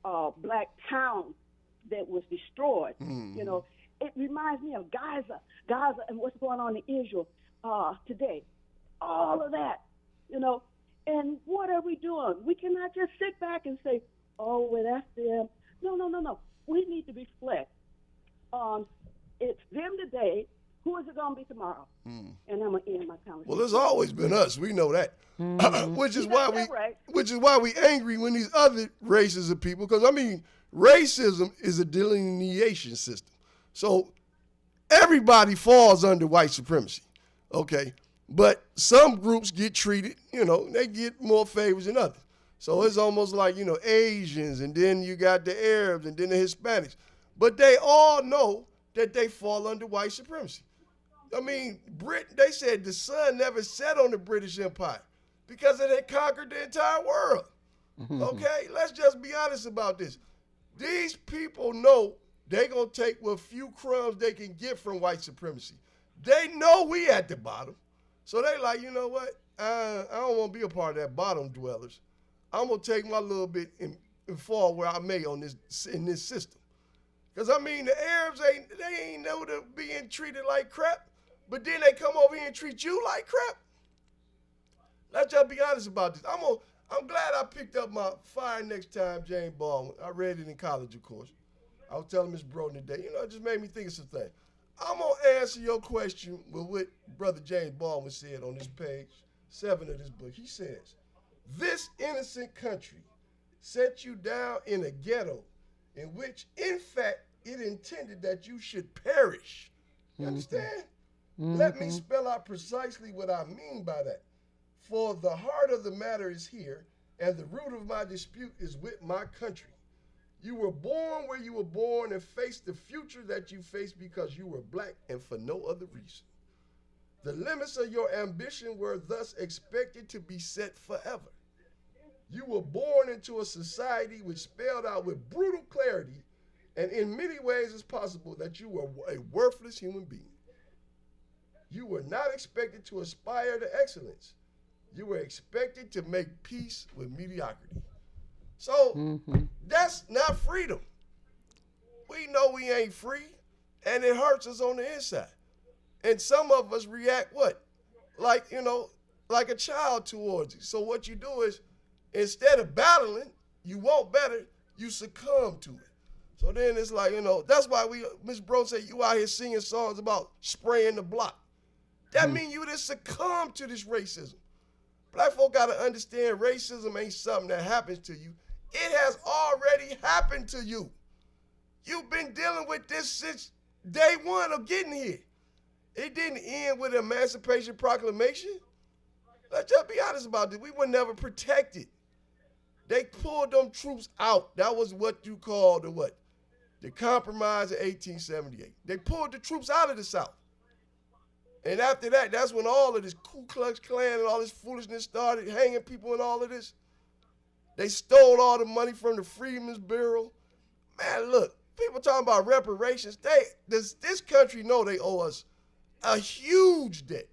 black towns that was destroyed. You know, it reminds me of Gaza, and what's going on in Israel today. All of that, you know. And what are we doing? We cannot just sit back and say, "Oh, well, that's them." No. We need to reflect on it's them today. Who is it going to be tomorrow? And I'm going to end my conversation. Well, it's always been us. We know that. Which is why we angry when these other races of people, because, I mean, racism is a delineation system. So everybody falls under white supremacy, okay? But some groups get treated, you know, they get more favors than others. So it's almost like, you know, Asians, and then you got the Arabs, and then the Hispanics. But they all know that they fall under white supremacy. I mean, they said the sun never set on the British Empire because it had conquered the entire world. Okay? Let's just be honest about this. These people know they're going to take what few crumbs they can get from white supremacy. They know we at the bottom. So they like, you know what? I don't want to be a part of that bottom dwellers. I'm going to take my little bit and fall where I may in this system. Because, I mean, the Arabs, they ain't know they're being treated like crap, but then they come over here and treat you like crap. Let's just be honest about this. I'm glad I picked up my Fire Next Time, James Baldwin. I read it in college, of course. I was telling Miss Broden today, it just made me think of some things. I'm going to answer your question with what Brother James Baldwin said on this page 7 of this book. He says, this innocent country set you down in a ghetto in which, in fact, it intended that you should perish. You understand? Let me spell out precisely what I mean by that. For the heart of the matter is here, and the root of my dispute is with my country. You were born where you were born and faced the future that you faced because you were black and for no other reason. The limits of your ambition were thus expected to be set forever. You were born into a society which spelled out with brutal clarity and in many ways it's possible that you were a worthless human being. You were not expected to aspire to excellence. You were expected to make peace with mediocrity. So that's not freedom. We know we ain't free, and it hurts us on the inside. And some of us react what? Like a child towards it. So what you do is, instead of battling, you want better, you succumb to it. So then it's like, that's why Ms. Bro said you out here singing songs about spraying the block. That means you just succumb to this racism. Black folk got to understand racism ain't something that happens to you. It has already happened to you. You've been dealing with this since day one of getting here. It didn't end with the Emancipation Proclamation. Let's just be honest about this. We were never protected. They pulled them troops out. That was what you call the Compromise of 1878. They pulled the troops out of the South. And after that, that's when all of this Ku Klux Klan and all this foolishness started, hanging people and all of this. They stole all the money from the Freedmen's Bureau. Man, look, people talking about reparations. This country know they owe us a huge debt,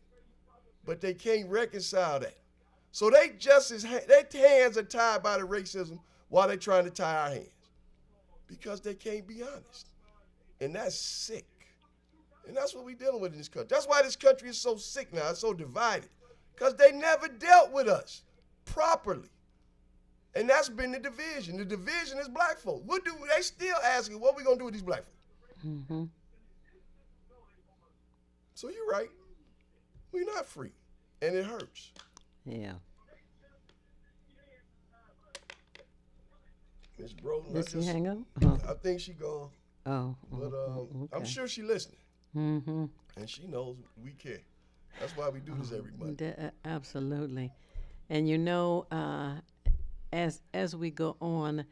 but they can't reconcile that. So their hands are tied by the racism while they're trying to tie our hands because they can't be honest. And that's sick. And that's what we're dealing with in this country. That's why this country is so sick now. It's so divided because they never dealt with us properly. And that's been the division. The division is black folk. They still asking, what we going to do with these black folk? So you're right. We're not free. And it hurts. Yeah. Miss Broden, Did she hang up? I think she gone. Oh. But okay. I'm sure she listening. And she knows we care. That's why we do this every Monday. Absolutely. And as we go on,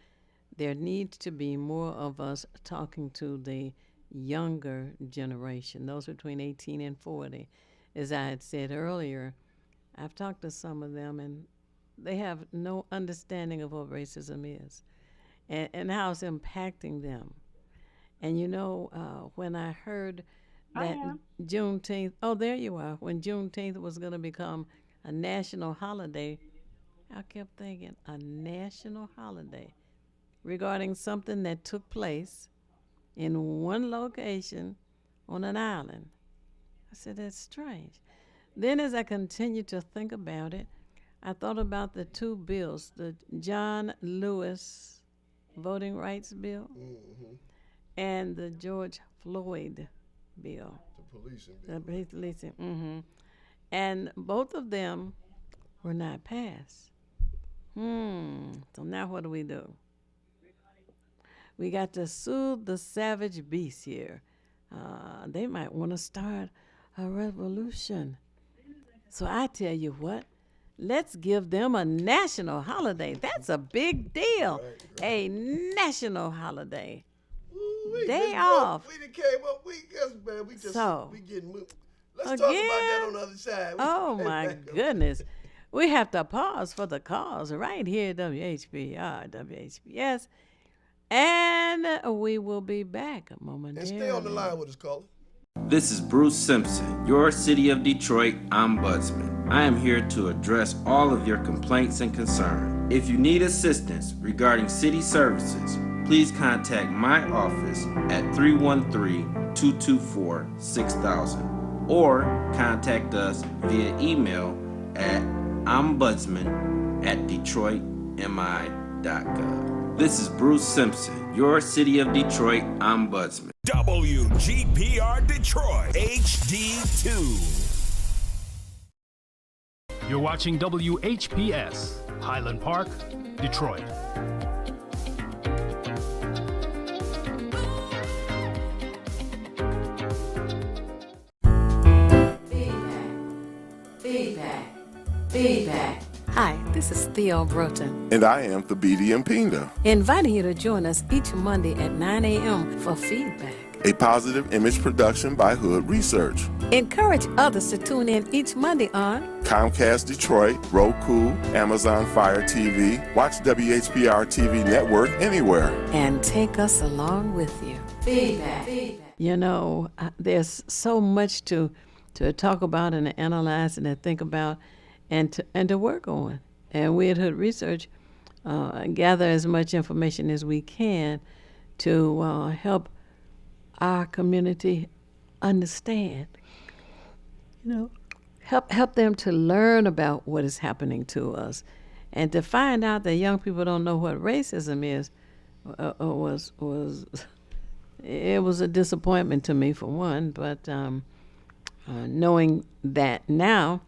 there needs to be more of us talking to the younger generation, those between 18 and 40. As I had said earlier, I've talked to some of them, and they have no understanding of what racism is and how it's impacting them. And when I heard that Juneteenth, oh, there you are, when Juneteenth was going to become a national holiday, I kept thinking, a national holiday regarding something that took place in one location on an island. I said, that's strange. Then as I continued to think about it, I thought about the two bills, the John Lewis Voting Rights Bill and the George Floyd bill. The policing. And both of them were not passed. So now what do? We got to soothe the savage beast here. They might want to start a revolution. So I tell you what, let's give them a national holiday. That's a big deal. Right. A national holiday. Day off. We done came up. We getting moved. Let's talk about that on the other side. Oh my goodness. We have to pause for the cause right here at WHBR, WHBS. And we will be back momentarily. And stay on the line with us, caller. This is Bruce Simpson, your City of Detroit Ombudsman. I am here to address all of your complaints and concerns. If you need assistance regarding city services, please contact my office at 313-224-6000 or contact us via email at ombudsman at DetroitMI.gov. This is Bruce Simpson, your City of Detroit Ombudsman. WGPR Detroit HD2. You're watching WHPS, Highland Park, Detroit. Feedback. Hi, this is Theo Broughton, And I am Thabiti Mpinga, inviting you to join us each Monday at 9 a.m. for Feedback. a positive image production by Hood Research. Encourage others to tune in each Monday on Comcast Detroit, Roku, Amazon Fire TV, watch WHPR TV Network anywhere. and take us along with you. Feedback. You know, there's so much to talk about and to analyze and to think about and to work on. And we at Hood Research gather as much information as we can to help our community understand, help them to learn about what is happening to us, and to find out that young people don't know what racism is. It was a disappointment to me for one, but knowing that now,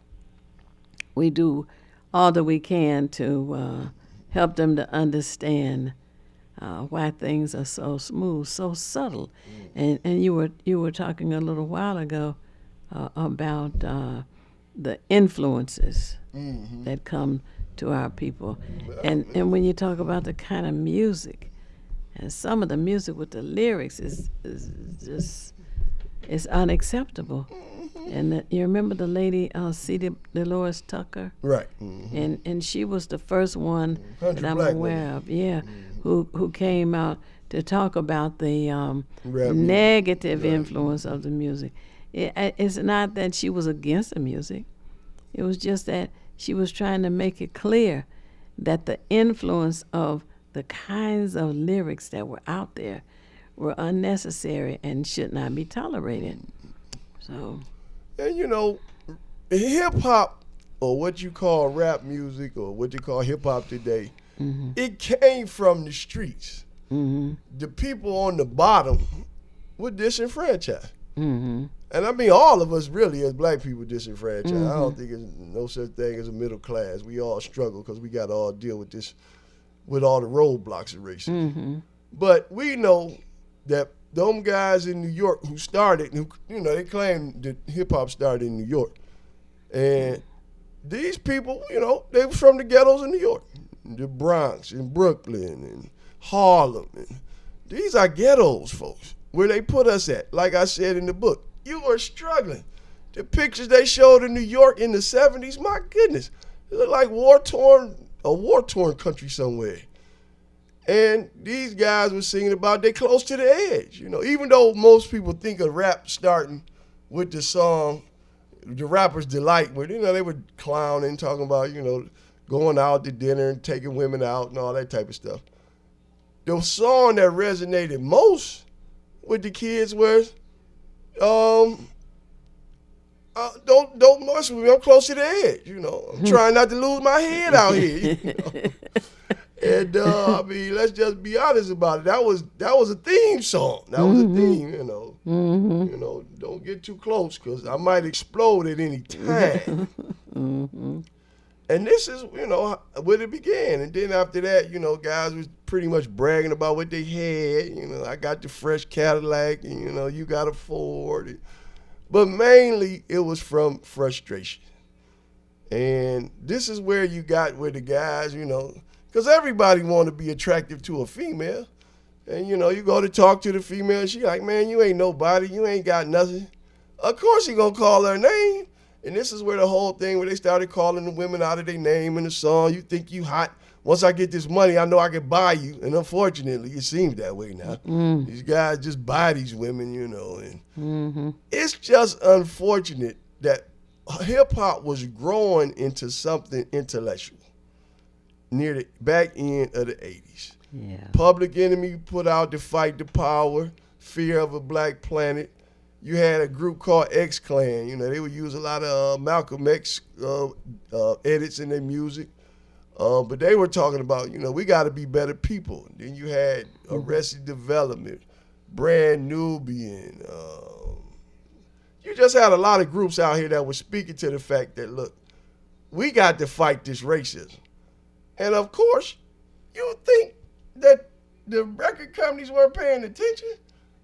we do all that we can to help them to understand why things are so smooth, so subtle. And you were talking a little while ago about the influences that come to our people. And when you talk about the kind of music, and some of the music with the lyrics is just, it's unacceptable. And you remember the lady, C.D. Dolores Tucker? Right. And she was the first one that I'm black aware of, who came out to talk about the Rap negative influence of the music. It's not that she was against the music. It was just that she was trying to make it clear that the influence of the kinds of lyrics that were out there were unnecessary and should not be tolerated. So, and hip hop, or what you call rap music, or what you call hip hop today, it came from the streets. The people on the bottom were disenfranchised. And I mean, all of us really, as black people, disenfranchised. I don't think there's no such thing as a middle class. We all struggle because we got to all deal with this, with all the roadblocks of racism. But we know that them guys in New York who started, they claim that hip hop started in New York. And these people, they were from the ghettos in New York, the Bronx and Brooklyn and Harlem. And these are ghettos, folks, where they put us at. Like I said in the book, you were struggling. The pictures they showed in New York in the 70s, my goodness, it looked like a war-torn country somewhere. And these guys were singing about they close to the edge. Even though most people think of rap starting with the song, The Rapper's Delight, where, they were clowning, talking about, going out to dinner and taking women out and all that type of stuff. The song that resonated most with the kids was, don't mess with me, I'm close to the edge, I'm trying not to lose my head out here, And I mean, let's just be honest about it. That was a theme song. That was a theme, don't get too close because I might explode at any time. And this is, where it began. And then after that, guys was pretty much bragging about what they had. I got the fresh Cadillac, and you got a Ford. But mainly it was from frustration. And this is where you got with the guys, because everybody want to be attractive to a female. And, you go to talk to the female, and she like, man, you ain't nobody. You ain't got nothing. Of course he going to call her name. And this is where the whole thing where they started calling the women out of their name in the song. You think you hot. Once I get this money, I know I can buy you. And unfortunately, it seems that way now. These guys just buy these women, And it's just unfortunate that hip-hop was growing into something intellectual near the back end of the 80s. Yeah. Public Enemy put out To Fight the Power, Fear of a Black Planet. You had a group called X Clan. You know, they would use a lot of Malcolm X edits in their music. But they were talking about, you know, we got to be better people. And then you had Arrested Development, Brand Nubian. You just had a lot of groups out here that were speaking to the fact that, look, we got to fight this racism. And, of course, you would think that the record companies weren't paying attention.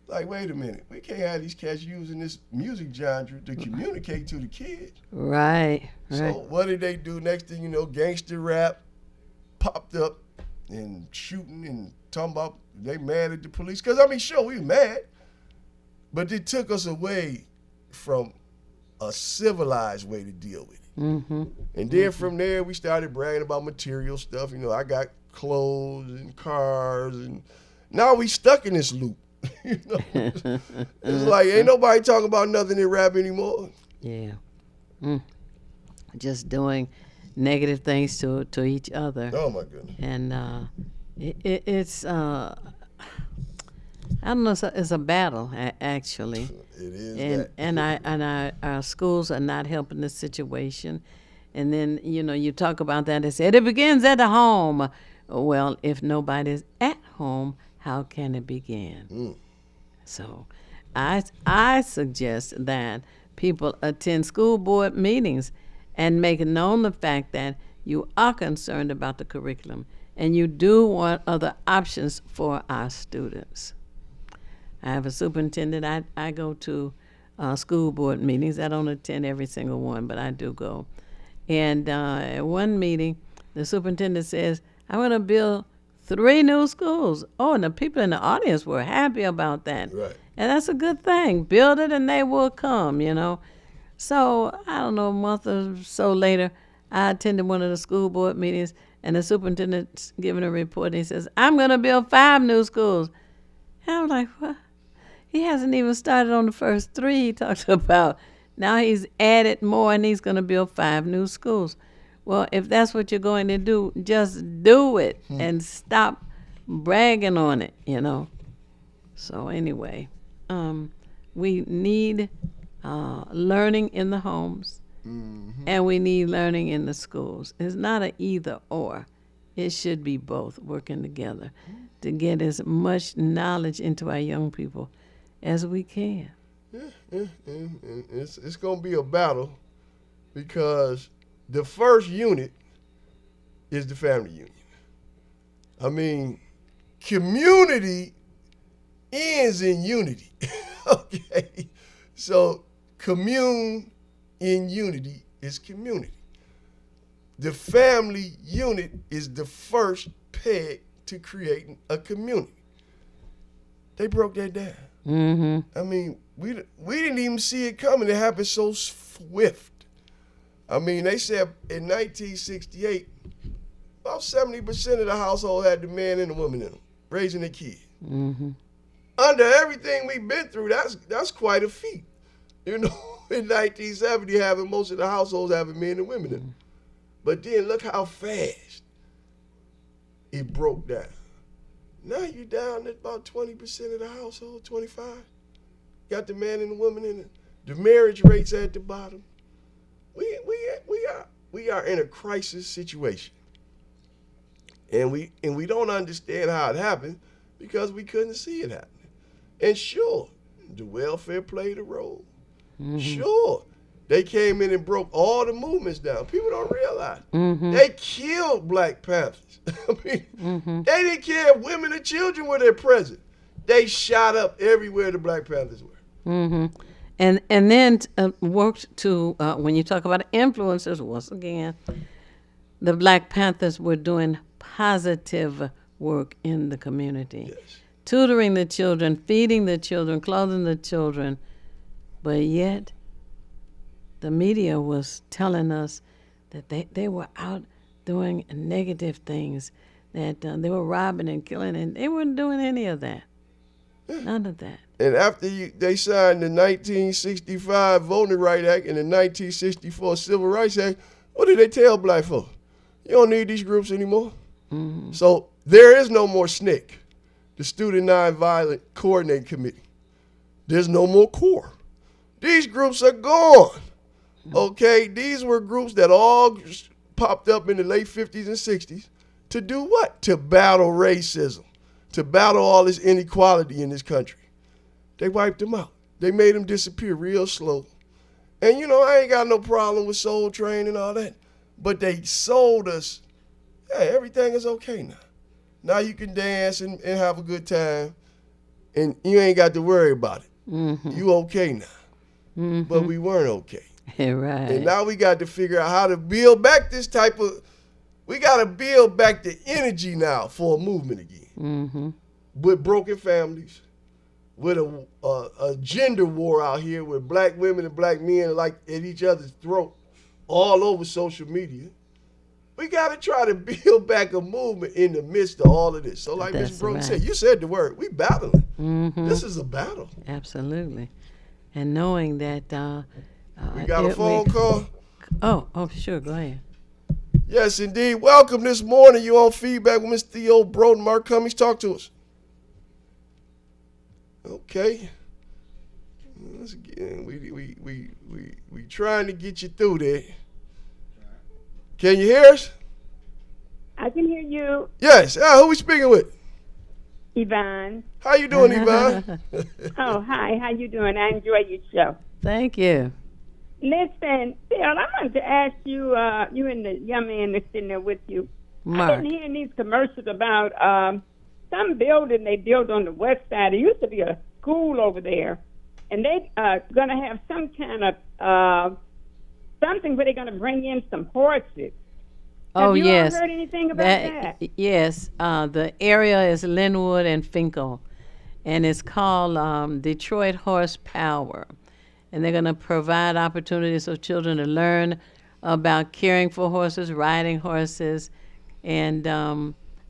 Like, wait a minute, we can't have these cats using this music genre to communicate to the kids. Right. So what did they do? Next thing you know, gangster rap popped up and shooting and talking about they mad at the police. Because, I mean, sure, we mad. But it took us away from a civilized way to deal with it. Mm-hmm. And then from there, we started bragging about material stuff. You know, I got clothes and cars. And now we stuck in this loop. You know, it's like ain't nobody talking about nothing in rap anymore. Yeah, just doing negative things to each other. Oh my goodness! And it's I don't know. It's a battle actually. It is. And our schools are not helping the situation. And then you talk about that. They said it begins at the home. Well, if nobody's at home, how can it begin? So I suggest that people attend school board meetings and make known the fact that you are concerned about the curriculum and you do want other options for our students. I have a superintendent. I go to school board meetings. I don't attend every single one, but I do go. And at one meeting, the superintendent says, I'm going to build 3 new schools. Oh, and the people in the audience were happy about that. Right. And that's a good thing. Build it and they will come, So, I don't know, a month or so later, I attended one of the school board meetings, and the superintendent's giving a report, and he says, I'm going to build 5 new schools. And I'm like, what? He hasn't even started on the first 3 he talked about. Now he's added more, and he's going to build 5 new schools. Well, if that's what you're going to do, just do it and stop bragging on it, So anyway, we need learning in the homes, and we need learning in the schools. It's not an either or. It should be both working together to get as much knowledge into our young people as we can. Yeah. It's going to be a battle because the first unit is the family unit. I mean, community ends in unity. Okay? So commune in unity is community. The family unit is the first peg to creating a community. They broke that down. Mm-hmm. I mean, we didn't even see it coming. It happened so swift. I mean, they said in 1968, about 70% of the household had the man and the woman in them, raising their kids. Mm-hmm. Under everything we've been through, that's quite a feat. In 1970, having most of the households having men and women in them. But then look how fast it broke down. Now you're down at about 20% of the household, 25. Got the man and the woman in it. The marriage rates at the bottom. We are in a crisis situation. And we don't understand how it happened because we couldn't see it happening. And sure, the welfare played a role. Mm-hmm. Sure, they came in and broke all the movements down. People don't realize. Mm-hmm. They killed Black Panthers. I mean, they didn't care if women and children were there present. They shot up everywhere the Black Panthers were. Mm-hmm. And then worked to, when you talk about influencers, once again, the Black Panthers were doing positive work in the community. Yes. Tutoring the children, feeding the children, clothing the children. But yet, the media was telling us that they were out doing negative things, that they were robbing and killing, and they weren't doing any of that. None of that. And after they signed the 1965 Voting Rights Act and the 1964 Civil Rights Act, what did they tell black folks? You don't need these groups anymore. Mm-hmm. So there is no more SNCC, the Student Nonviolent Coordinating Committee. There's no more CORE. These groups are gone. Okay, these were groups that all popped up in the late 50s and 60s to do what? To battle racism, to battle all this inequality in this country. They wiped them out. They made them disappear real slow. And, you know, I ain't got no problem with Soul Train and all that, but they sold us, hey, everything is okay now. Now you can dance and have a good time, and you ain't got to worry about it. Mm-hmm. You okay now. Mm-hmm. But we weren't okay. Right. And now we got to figure out how to build back this type of, we got to build back the energy now for a movement again. Mm-hmm. With broken families, with a gender war out here with black women and black men like at each other's throat all over social media. We got to try to build back a movement in the midst of all of this. So like Ms. Brooks said, you said the word, we battling. Mm-hmm. This is a battle. Absolutely. And knowing that we got a phone call. Oh, sure, go ahead. Yes, indeed. Welcome this morning. You on Feedback with Ms. Theo Broden. Mark Cummings, talk to us. Okay. Once again, we trying to get you through there. Can you hear us? I can hear you. Yes. Who we speaking with? Yvonne. How you doing, Yvonne? Oh, hi. How you doing? I enjoy your show. Thank you. Listen, Phil, I wanted to ask you, you and the young man that's sitting there with you. Mark. I've been hearing these commercials about some building they built on the west side. There used to be a school over there, and they going to have some kind of something where they're going to bring in some horses. Oh, Have you yes. all heard anything about that? Yes. The area is Linwood and Finkel, and it's called Detroit Horsepower. And they're going to provide opportunities for children to learn about caring for horses, riding horses, and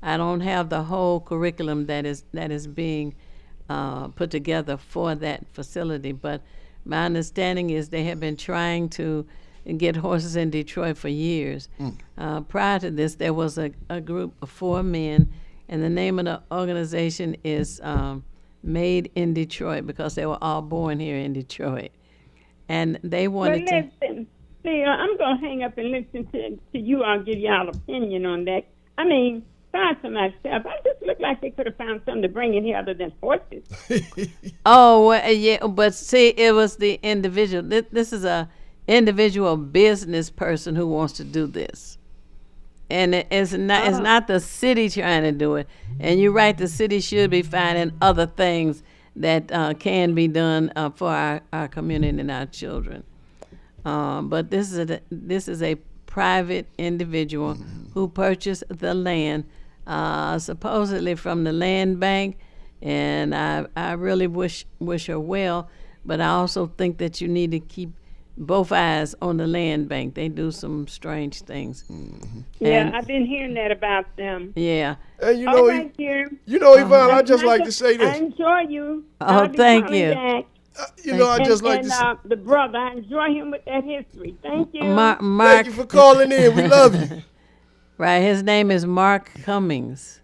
I don't have the whole curriculum that is being put together for that facility, but my understanding is they have been trying to get horses in Detroit for years. Prior to this, there was a group of 4 men, and the name of the organization is Made in Detroit because they were all born here in Detroit. And they wanted to. Listen, Phil, I'm going to hang up and listen to you all, give y'all opinion on that. I mean, sorry for myself. I just look like they could have found something to bring in here other than horses. Oh, well, yeah, but see, it was the individual. This is a individual business person who wants to do this. And it's not the city trying to do it. And you're right, the city should be finding other things that can be done for our community and our children. But this is a private individual who purchased the land, supposedly from the land bank, and I really wish her well, but I also think that you need to keep both eyes on the land bank. They do some strange things. Yeah, I've been hearing that about them. Yeah. And you know, Yvonne, I just like to say this. I enjoy you. Oh, thank you. You know, I just like to say. The brother, I enjoy him with that history. Thank you. Mark, thank you for calling in. We love you. Right, his name is Mark Cummings.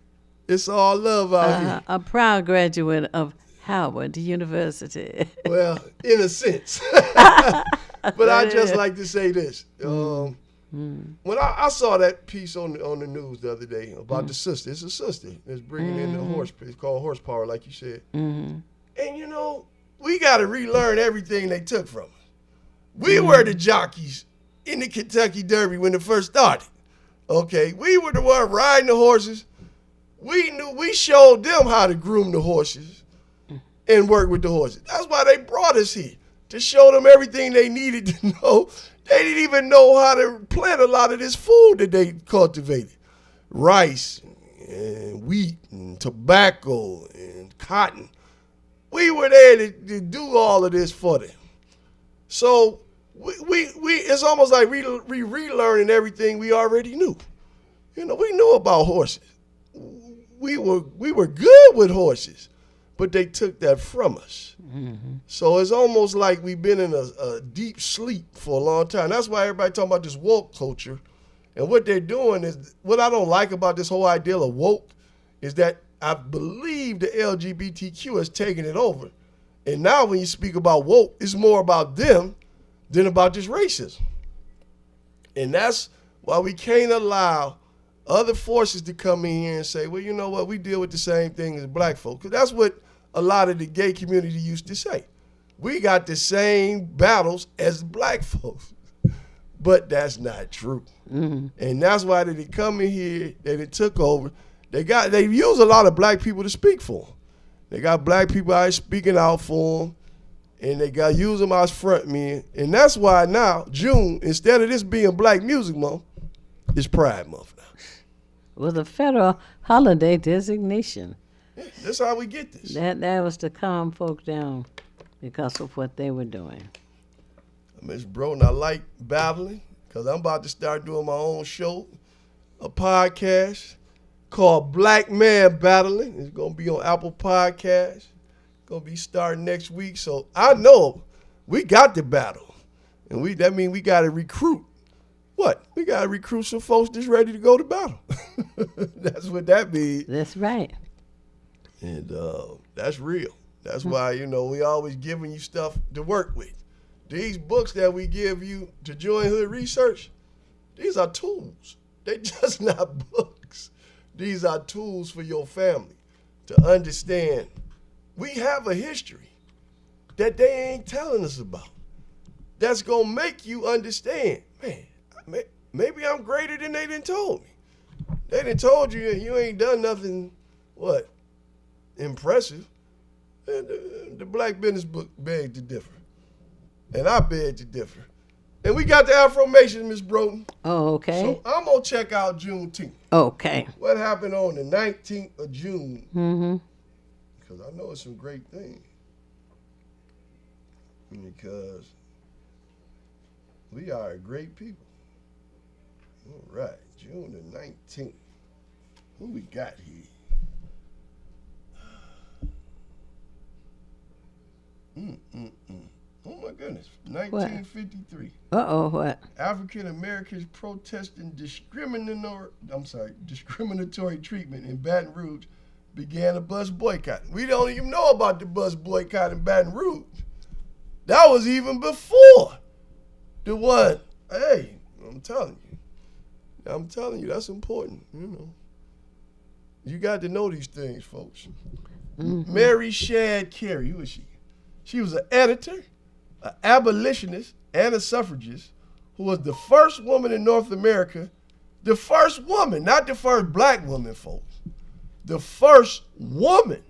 It's all love out here. A proud graduate of Howard University. Well, in a sense. But I just like to say this. When I saw that piece on the news the other day about the sister, it's a sister that's bringing in the horse. It's called horsepower, like you said. And you know, we got to relearn everything they took from us. We were the jockeys in the Kentucky Derby when it first started. Okay, we were the one riding the horses. We showed them how to groom the horses and work with the horses. That's why they brought us here, to show them everything they needed to know. They didn't even know how to plant a lot of this food that they cultivated. Rice and wheat and tobacco and cotton. We were there to do all of this for them. So we it's almost like we relearning everything we already knew. You know, we knew about horses. We were good with horses, but they took that from us. So it's almost like we've been in a deep sleep for a long time. That's why everybody talking about this woke culture. And what they're doing is, what I don't like about this whole idea of woke is that I believe the LGBTQ has taken it over And now when you speak about woke, it's more about them than about just racism. And that's why we can't allow other forces to come in here and say, well, you know what, we deal with the same thing as black folks. Because that's what a lot of the gay community used to say. We got the same battles as black folks. But that's not true. Mm-hmm. And that's why they come in here, they took over. They use a lot of black people to speak for them. They got black people out speaking out for them, and they got use them as front men. And that's why now, June, instead of this being Black Music Month, it's Pride Month now. With a federal holiday designation. Yeah, that's how we get this. That was to calm folk down because of what they were doing. Miss Broden, I like battling because I'm about to start doing my own show, a podcast called Black Man Battling. It's going to be on Apple Podcasts. Going to be starting next week. So I know we got the battle. And that means we got to recruit. What? We got to recruit some folks that's ready to go to battle. That's what that means. That's right. And that's real. That's why, we always giving you stuff to work with. These books that we give you to join Hood Research, these are tools. They just not books. These are tools for your family to understand. We have a history that they ain't telling us about. That's going to make you understand, man, maybe I'm greater than they done told me. They done told you you ain't done nothing, impressive. And the Black Business Book begged to differ. And I beg to differ. And we got the Afro-Mation, Miss Broden. Oh, okay. So I'm going to check out Juneteenth. Okay. What happened on the 19th of June? Mm-hmm. Because I know it's some great things. Because we are a great people. All right, June the 19th. Who we got here? Oh my goodness, 1953. What? African Americans protesting discriminatory treatment in Baton Rouge began a bus boycott. We don't even know about the bus boycott in Baton Rouge. That was even before the one. Hey, I'm telling you, that's important. You got to know these things, folks. Mm-hmm. Mary Shad Carey, who is she? She was an editor, an abolitionist, and a suffragist who was the first woman in North America, the first woman, not the first black woman, folks, the first woman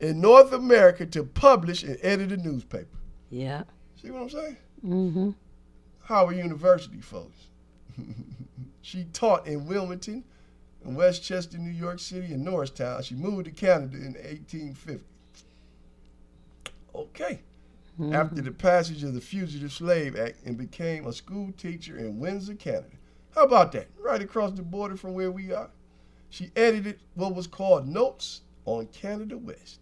in North America to publish and edit a newspaper. Yeah. See what I'm saying? Mm-hmm. Howard University, folks. She taught in Wilmington, in Westchester, New York City, and Norristown. She moved to Canada in 1850. Okay. Mm-hmm. After the passage of the Fugitive Slave Act and became a school teacher in Windsor, Canada. How about that? Right across the border from where we are. She edited what was called Notes on Canada West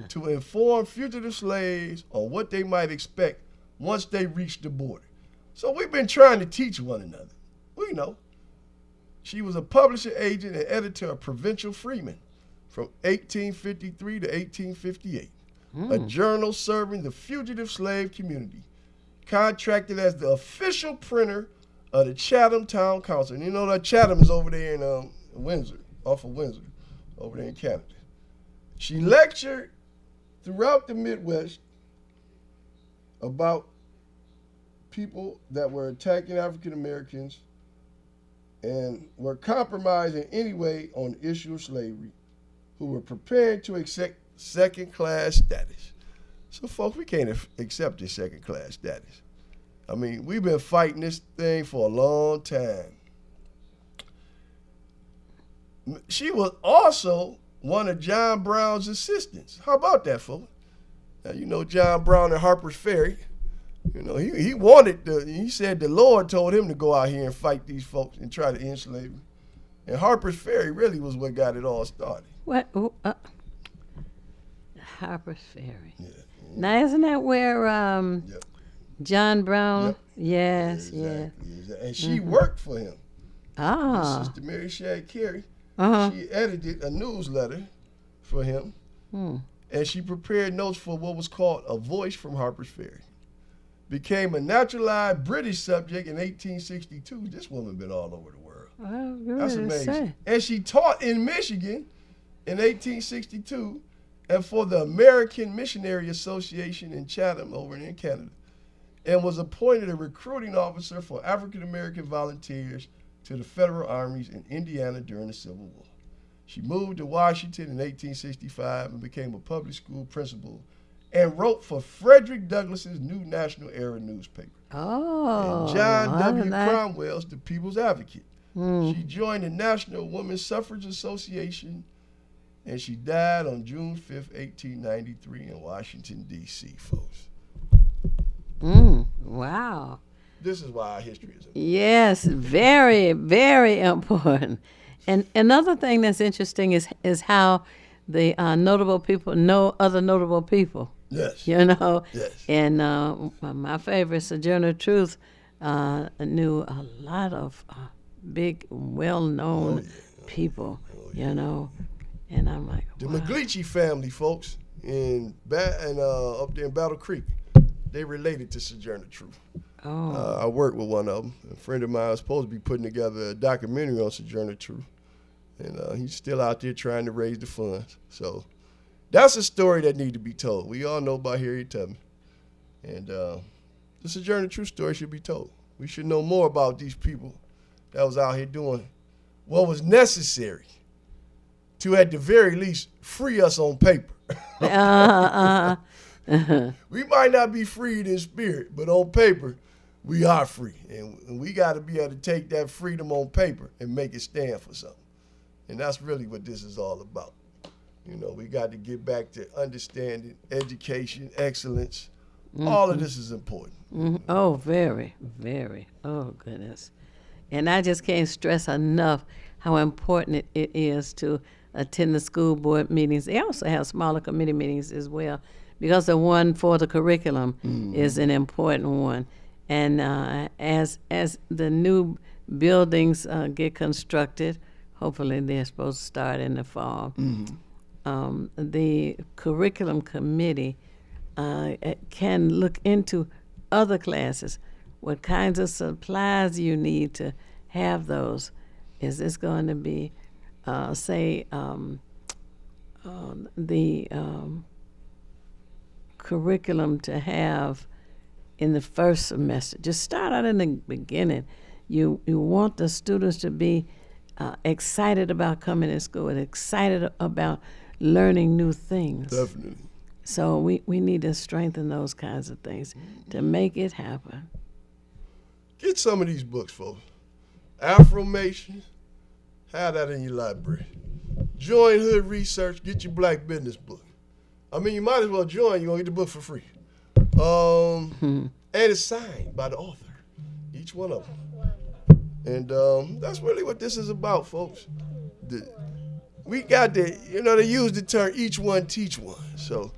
to inform fugitive slaves on what they might expect once they reached the border. So we've been trying to teach one another. We know. She was a publisher agent and editor of Provincial Freeman from 1853 to 1858. A journal serving the fugitive slave community, contracted as the official printer of the Chatham Town Council. And you know that Chatham is over there in Windsor, off of Windsor, over there in Canada. She lectured throughout the Midwest about people that were attacking African Americans and were compromised in any way on the issue of slavery, who were prepared to accept second-class status. So, folks, we can't accept this second-class status. I mean, we've been fighting this thing for a long time. She was also one of John Brown's assistants. How about that, folks? Now, you know John Brown at Harper's Ferry. He said the Lord told him to go out here and fight these folks and try to end slavery. And Harper's Ferry really was what got it all started. What? Harper's Ferry. Yeah. Now, isn't that where John Brown? Yep. Yes, exactly. And she worked for him. Ah. Sister Mary Shad Carey. Uh-huh. She edited a newsletter for him. and she prepared notes for what was called A Voice from Harper's Ferry. Became a naturalized British subject in 1862. This woman been all over the world. Well, That's amazing. And she taught in Michigan in 1862 and for the American Missionary Association in Chatham over in Canada, and was appointed a recruiting officer for African American volunteers to the federal armies in Indiana during the Civil War. She moved to Washington in 1865 and became a public school principal and wrote for Frederick Douglass's New National Era newspaper. Oh. And John W. nice. Cromwell's The People's Advocate. She joined the National Women's Suffrage Association, and she died on June 5th, 1893 in Washington, D.C., folks. Wow. This is why our history is important. Yes, very, very important. And another thing that's interesting is how the notable people know other notable people. Yes. You know? Yes. And my favorite, Sojourner Truth, knew a lot of big, well-known people, you know? And I'm like, The wow. McGleachy family, folks, up there in Battle Creek, they related to Sojourner Truth. Oh. I worked with one of them. A friend of mine was supposed to be putting together a documentary on Sojourner Truth. And he's still out there trying to raise the funds. So that's a story that needs to be told. We all know about Harriet Tubman. And the Sojourner Truth story should be told. We should know more about these people that was out here doing what was necessary to, at the very least, free us on paper. We might not be freed in spirit, but on paper, we are free. And we got to be able to take that freedom on paper and make it stand for something. And that's really what this is all about. You know, we got to get back to understanding, education, excellence. All of this is important. Oh, very, very. Oh, goodness. And I just can't stress enough how important it is to attend the school board meetings. They also have smaller committee meetings as well, because the one for the curriculum is an important one. And as the new buildings get constructed, hopefully they're supposed to start in the fall, the curriculum committee can look into other classes. What kinds of supplies you need to have those? Is this going to be, the curriculum to have in the first semester? Just start out in the beginning. You want the students to be excited about coming to school and excited about learning new things. Definitely. So we need to strengthen those kinds of things to make it happen. Get some of these books, folks. Affirmation, have that in your library. Join Hood Research, get your Black Business book. I mean, you might as well join, you're going to get the book for free. And it's signed by the author, each one of them. And that's really what this is about, folks. We got to, they use the term each one teach one. So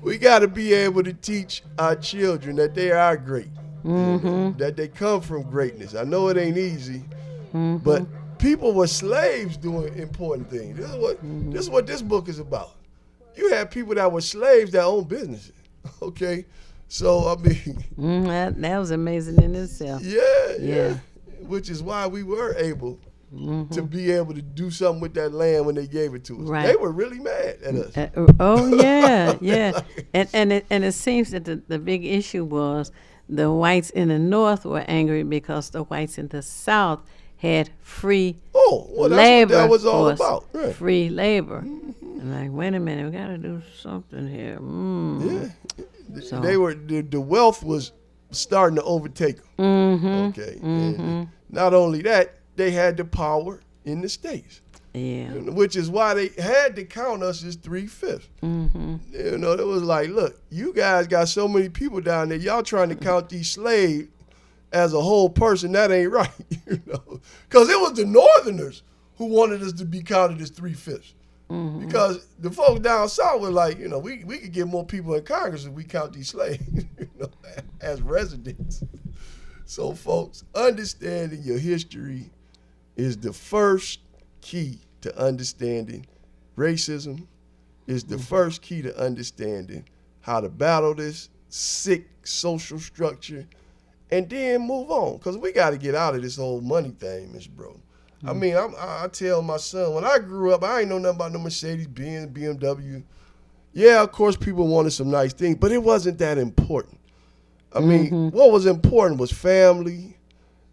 we got to be able to teach our children that they are great, that they come from greatness. I know it ain't easy, but people were slaves doing important things. This is what this book is about. You had people that were slaves that owned businesses, okay? So, I mean. That was amazing in itself. Yeah. Which is why we were able to be able to do something with that land when they gave it to us. Right. They were really mad at us. Oh, yeah, yeah. And it seems that the big issue was the whites in the North were angry because the whites in the South had free that's labor. What that was all force, about. Right. Free labor. And like, wait a minute, we got to do something here. Yeah. So. They were the wealth was starting to overtake them. Okay. And not only that, they had the power in the states. Yeah. Which is why they had to count us as 3/5. It was like, look, you guys got so many people down there. Y'all trying to count these slaves as a whole person. That ain't right. Because it was the Northerners who wanted us to be counted as 3/5. Because the folks down south were like, we could get more people in Congress if we count these slaves as residents. So, folks, understanding your history is the first key to understanding racism is the first key to understanding how to battle this sick social structure and then move on. Because we got to get out of this whole money thing, Miss Bro. I mean, I tell my son, when I grew up, I ain't know nothing about no Mercedes, Benz, BMW. Yeah, of course, people wanted some nice things, but it wasn't that important. I mean, what was important was family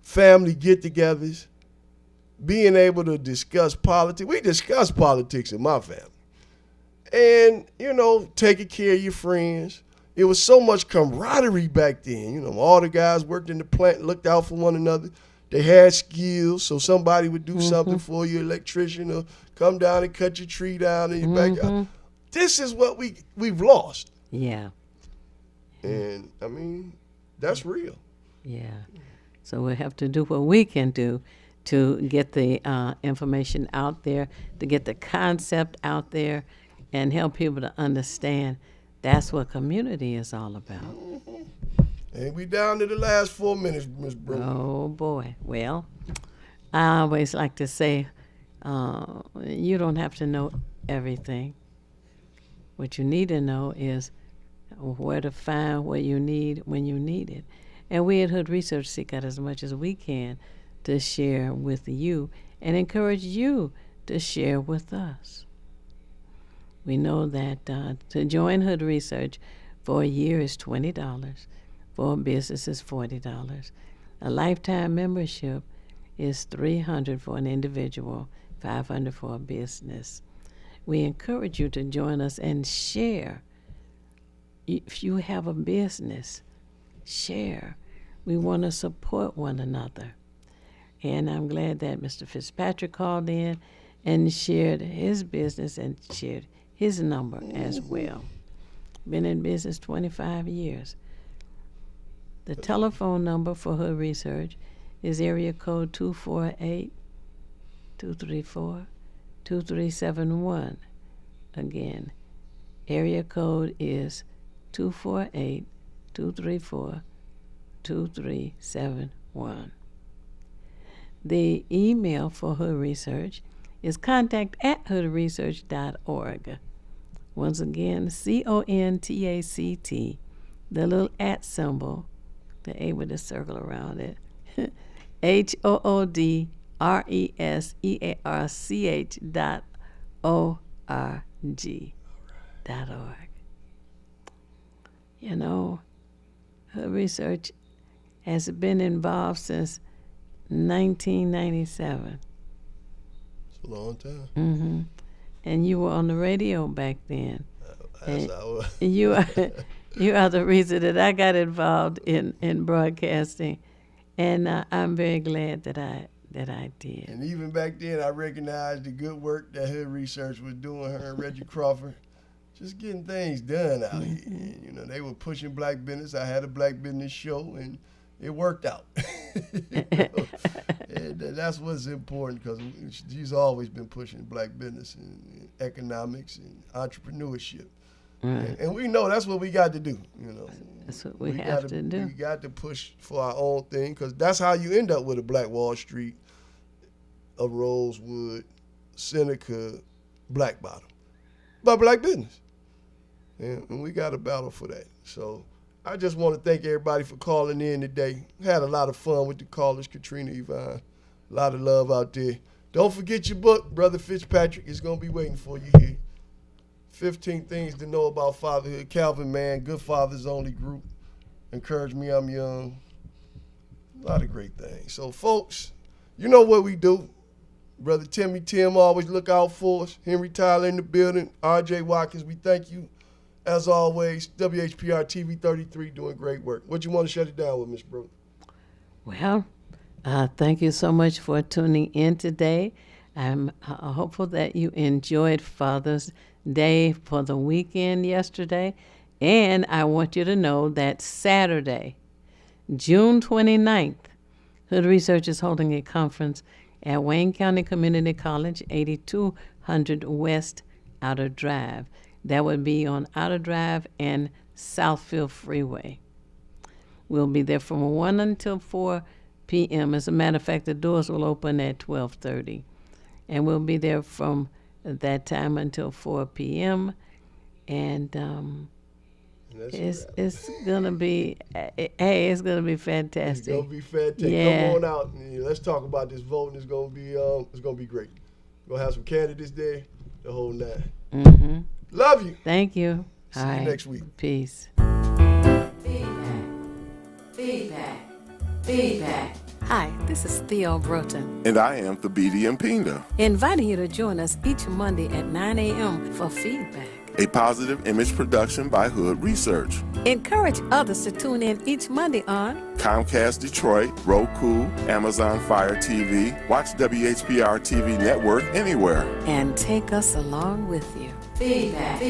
get-togethers, being able to discuss politics. We discuss politics in my family. And, you know, taking care of your friends. It was so much camaraderie back then. You know, all the guys worked in the plant, looked out for one another. They had skills, so somebody would do something for you, electrician, or come down and cut your tree down in your backyard. This is what we've lost. Yeah. And, I mean, that's real. Yeah. So we'll have to do what we can do to get the information out there, to get the concept out there, and help people to understand that's what community is all about. And we down to the last 4 minutes, Ms. Brooke. Oh, boy. Well, I always like to say, you don't have to know everything. What you need to know is where to find what you need when you need it. And we at Hood Research seek out as much as we can to share with you and encourage you to share with us. We know that to join Hood Research for a year is $20. For a business is $40. A lifetime membership is $300 for an individual, $500 for a business. We encourage you to join us and share. If you have a business, share. We want to support one another. And I'm glad that Mr. Fitzpatrick called in and shared his business and shared his number as well. Been in business 25 years. The telephone number for Hood Research is area code 248-234-2371. Again, area code is 248-234-2371. The email for Hood Research is contact@hoodresearch.org. Once again, CONTACT, the little @ symbol, the A with a circle around it, HOODRESEACH.org. You know, Hood Research has been involved since 1997. It's a long time. Mm-hmm. And you were on the radio back then. As I was. You are the reason that I got involved in broadcasting, and I'm very glad that I did. And even back then, I recognized the good work that Hood Research was doing. Her and Reggie Crawford, just getting things done out here. And, you know, they were pushing black business. I had a black business show, and it worked out. And that's what's important, because she's always been pushing black business and economics and entrepreneurship. Right. And we know that's what we got to do. You know, that's what we have to do. We got to push for our own thing, because that's how you end up with a Black Wall Street, a Rosewood, Seneca, Black Bottom, by black business. And we got to battle for that. So I just want to thank everybody for calling in today. Had a lot of fun with the callers, Katrina, Yvonne. A lot of love out there. Don't forget your book, Brother Fitzpatrick is going to be waiting for you here. 15 Things to Know About Fatherhood. Calvin Mann, Good Fathers Only Group. Encourage Me, I'm Young. A lot of great things. So, folks, you know what we do. Brother Tim always look out for us. Henry Tyler in the building. R.J. Watkins, we thank you. As always, WHPR TV 33 doing great work. What you want to shut it down with, Miss Brooke? Well, thank you so much for tuning in today. I'm hopeful that you enjoyed Father's Day for the weekend yesterday. And I want you to know that Saturday, June 29th, Hood Research is holding a conference at Wayne County Community College, 8200 West Outer Drive. That would be on Outer Drive and Southfield Freeway. We'll be there from 1 until 4 p.m. As a matter of fact, the doors will open at 12:30. And we'll be there from at that time until 4 p.m. And it's gonna be it's gonna be fantastic. It's gonna be fantastic. Yeah. Come on out and let's talk about this voting. It's gonna be great. We're gonna have some candidates there, the whole nine. Mm-hmm. Love you. Thank you. See All you right. next week. Peace. Feedback. Hi, this is Theo Broughton, And I am Thabiti Mpinga, inviting you to join us each Monday at 9 a.m. for feedback. a positive image production by Hood Research. Encourage others to tune in each Monday on Comcast Detroit, Roku, Amazon Fire TV, watch WHPR TV Network anywhere. and take us along with you. Feedback.